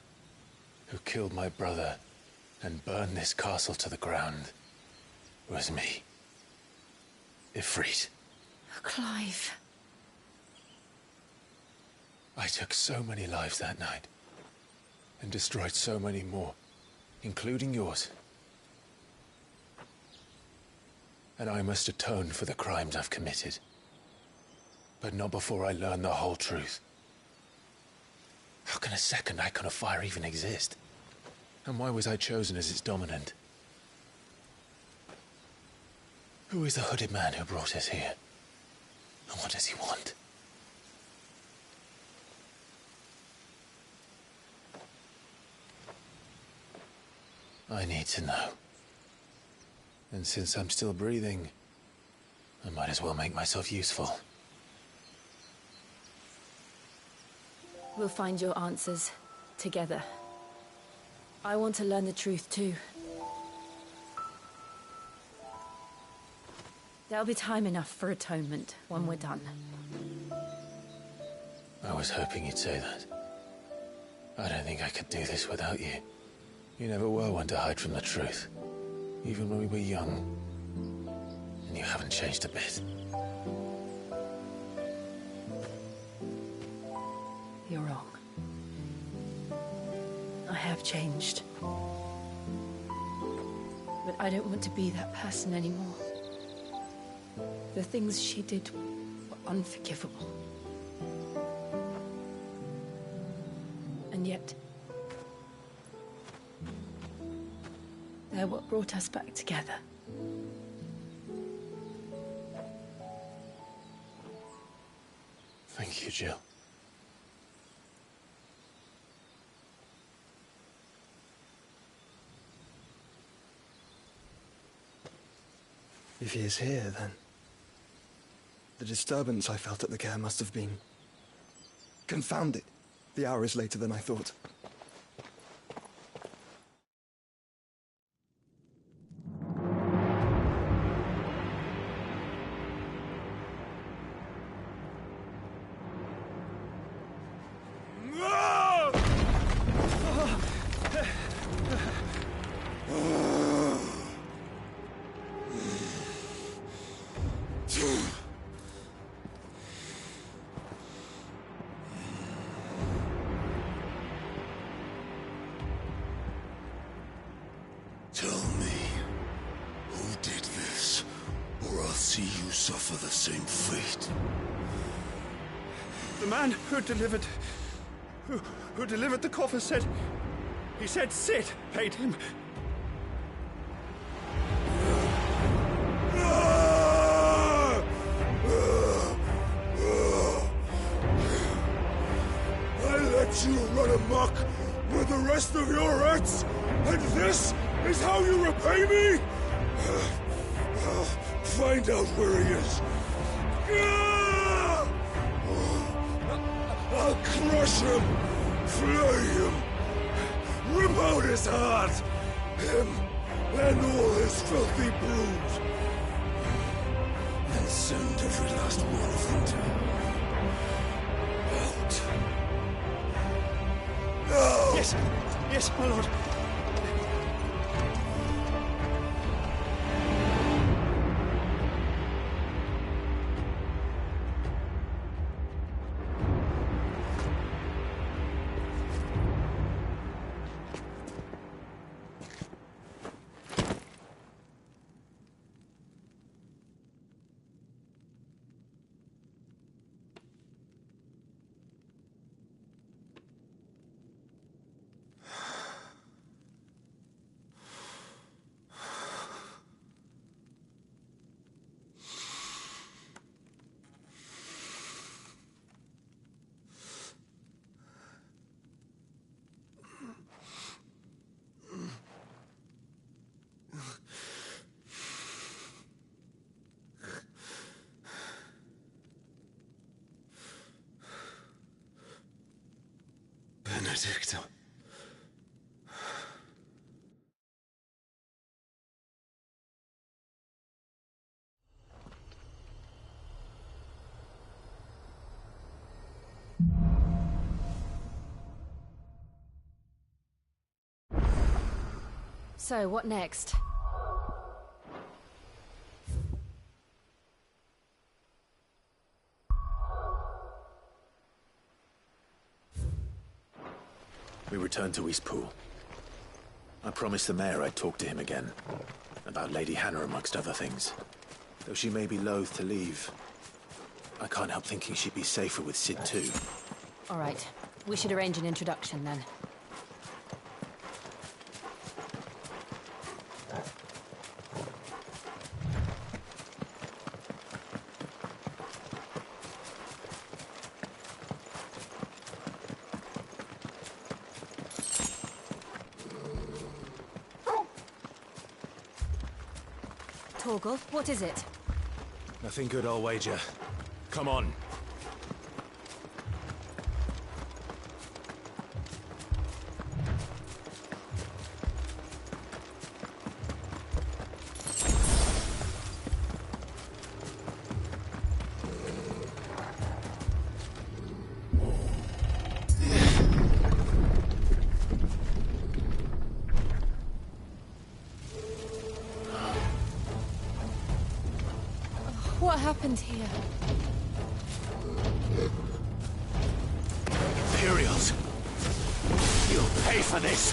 who killed my brother and burned this castle to the ground, was me. Ifrit. Clive. I took so many lives that night, and destroyed so many more, including yours. And I must atone for the crimes I've committed. But not before I learn the whole truth. How can a second icon of fire even exist? And why was I chosen as its dominant? Who is the hooded man who brought us here? And what does he want? I need to know. And since I'm still breathing, I might as well make myself useful. We'll find your answers together. I want to learn the truth too. There'll be time enough for atonement when we're done. I was hoping you'd say that. I don't think I could do this without you. You never were one to hide from the truth, even when we were young. And you haven't changed a bit. You're wrong. I have changed. But I don't want to be that person anymore. The things she did were unforgivable. And yet, they're what brought us back together. Thank you, Jill. If he is here, then the disturbance I felt at the care must have been... Confound it! The hour is later than I thought. Tell me, who did this, or I'll see you suffer the same fate. The man who delivered the coffer said... He said Sid paid him. I let you run amok with the rest of your rats, and this is how you repay me? I'll find out where he is. I'll crush him, flay him, rip out his heart, him and all his filthy brood, and send every last one of them to out. No! Yes, yes, my lord. Benedicta. So, what next? We returned to Eastpool. I promised the mayor I'd talk to him again. About Lady Hannah, amongst other things. Though she may be loath to leave, I can't help thinking she'd be safer with Sid too. All right. We should arrange an introduction then. Torgal, what is it? Nothing good, I'll wager. Come on. What happened here? Imperials! You'll pay for this!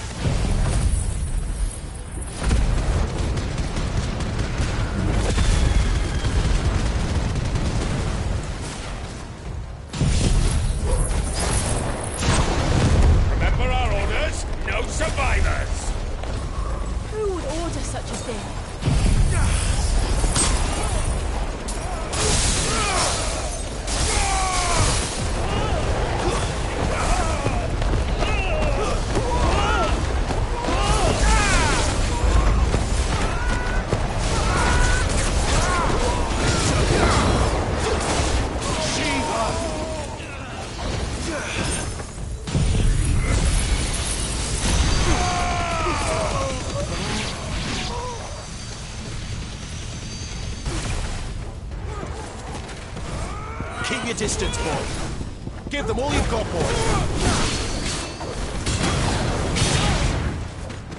Remember our orders? No survivors! Who would order such a thing? Keep your distance, boy. Give them all you've got, boy.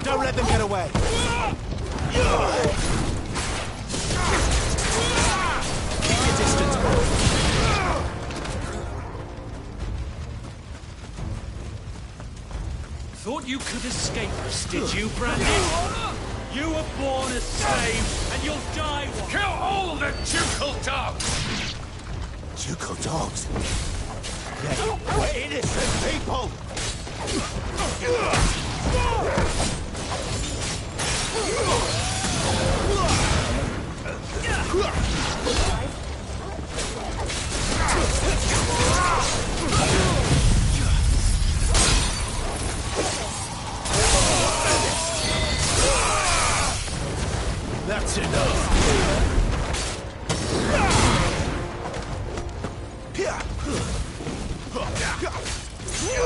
Don't let them get away. Keep your distance, boy. Thought you could escape us, did you, Brandy? You were born a slave, and you'll die one. Kill all the ducal dogs! Ducal dogs? We're innocent people! That's enough!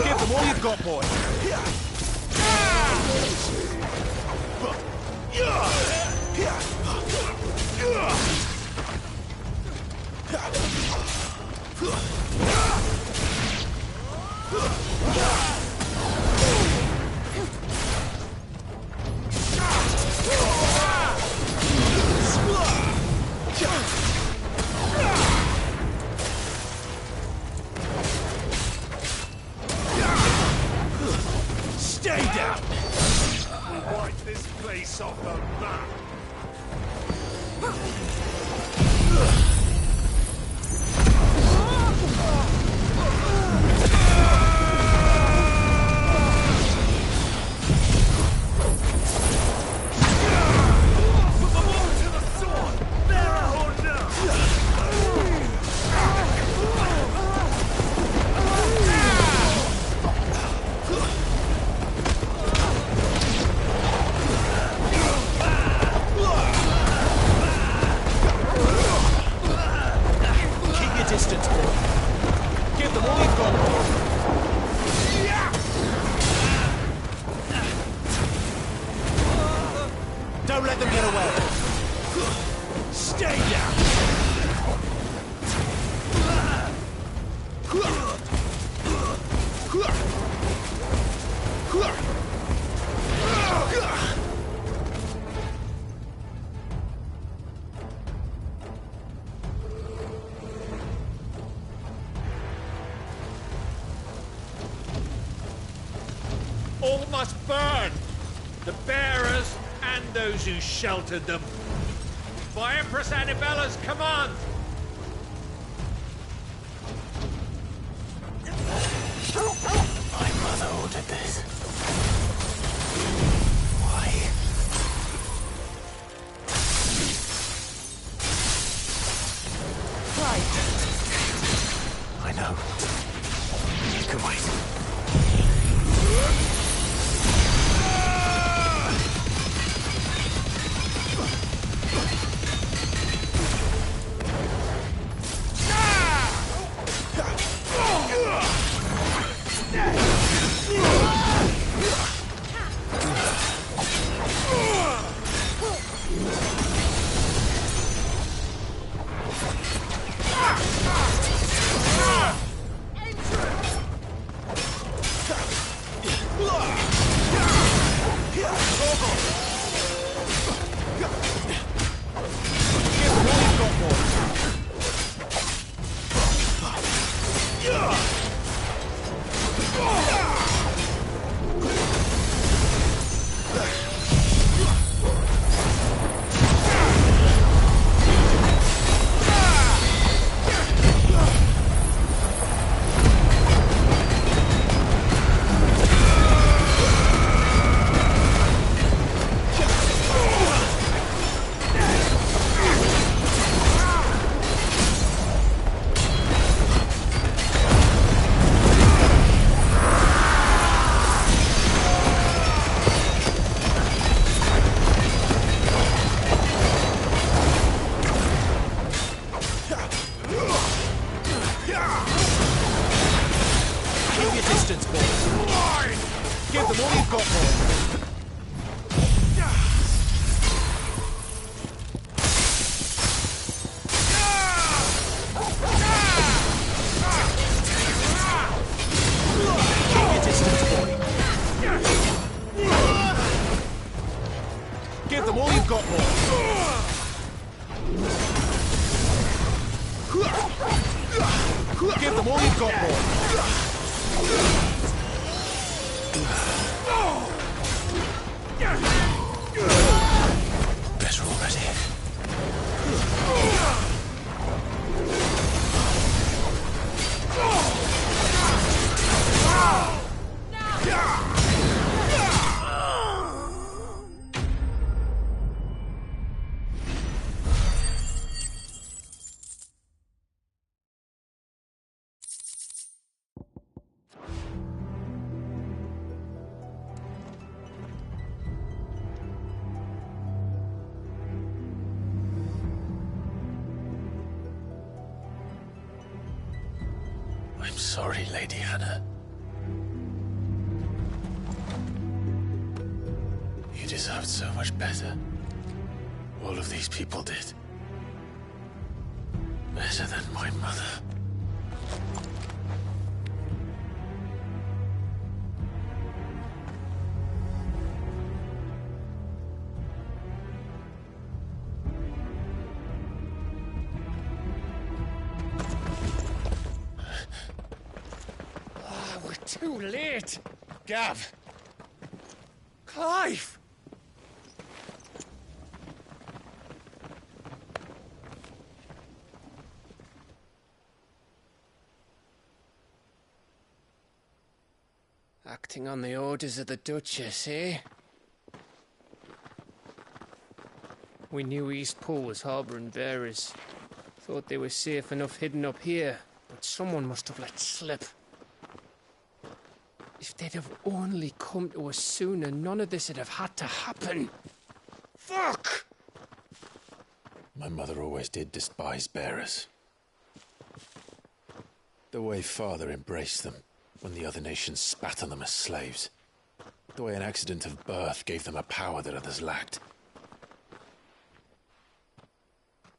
Give them all you've got, boy! Stay down! We'll wipe this place off the map! Distance, boy. Give them all you've got, boy. Don't let them get away. Stay down. All must burn! The bearers and those who sheltered them. By Empress Annabella's command! My mother ordered this. Why? Right. I know. You can wait. Give them all you've got, boy. Keep your distance, boy. Give them all you've got, boy. Give them all you've got, boy. sorry, Lady Hannah. You deserved so much better. All of these people did. Better than my mother. We're too late. Gav! Clive! Acting on the orders of the Duchess, eh? We knew Eastpool was harbouring bearers. Thought they were safe enough hidden up here, but someone must have let slip. If they'd have only come to us sooner, none of this would have had to happen. Fuck! My mother always did despise bearers. The way Father embraced them when the other nations spat on them as slaves. The way an accident of birth gave them a power that others lacked.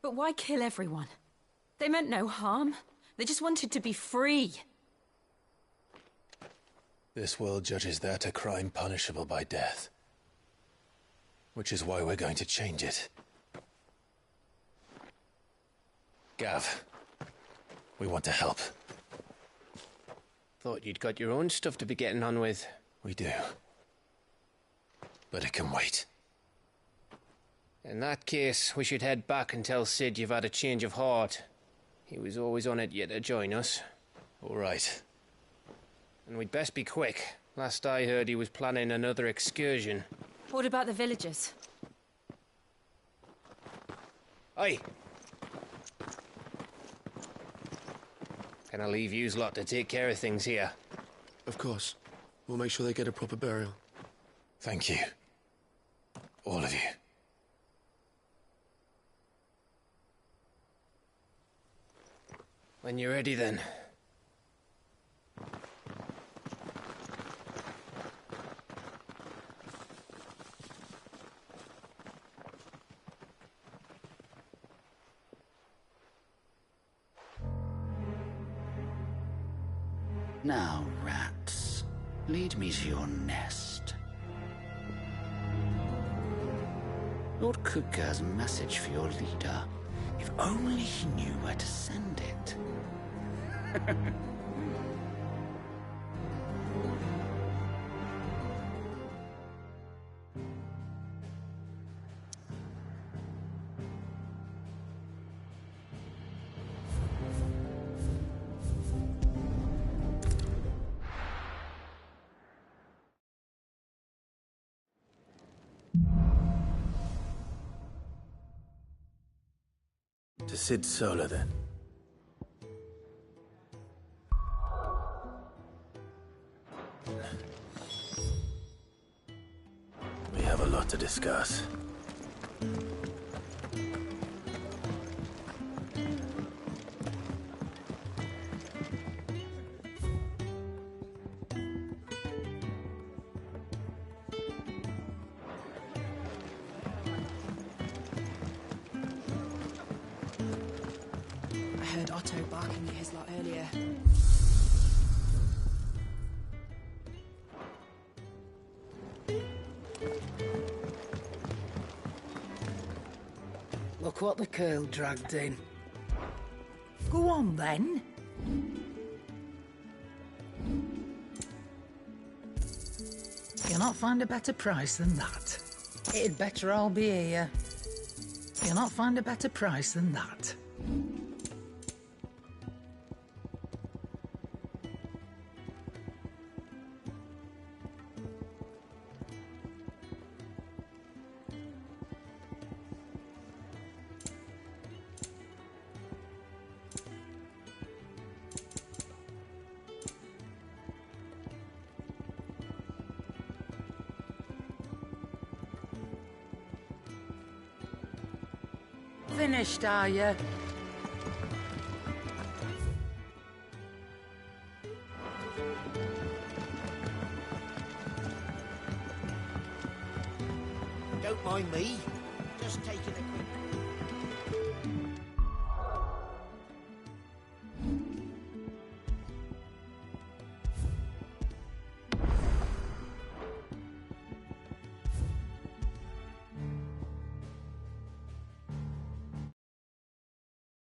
But why kill everyone? They meant no harm. They just wanted to be free. This world judges that a crime punishable by death. Which is why we're going to change it. Gav, we want to help. Thought you'd got your own stuff to be getting on with. We do. But it can wait. In that case, we should head back and tell Sid you've had a change of heart. He was always on it yet to join us. All right. And we'd best be quick. Last I heard, he was planning another excursion. What about the villagers? Aye. Can I leave yous lot to take care of things here? Of course. We'll make sure they get a proper burial. Thank you. All of you. When you're ready, then. Now, rats, lead me to your nest. Lord Kuka has a message for your leader. If only he knew where to send it. To Sid Solar, then. We have a lot to discuss. I heard Otto barking at his lot earlier. Look what the curl dragged in. Go on, then. You'll not find a better price than that. It'd better all be here. You'll not find a better price than that. Finished, are you? Don't mind me. Just taking a quick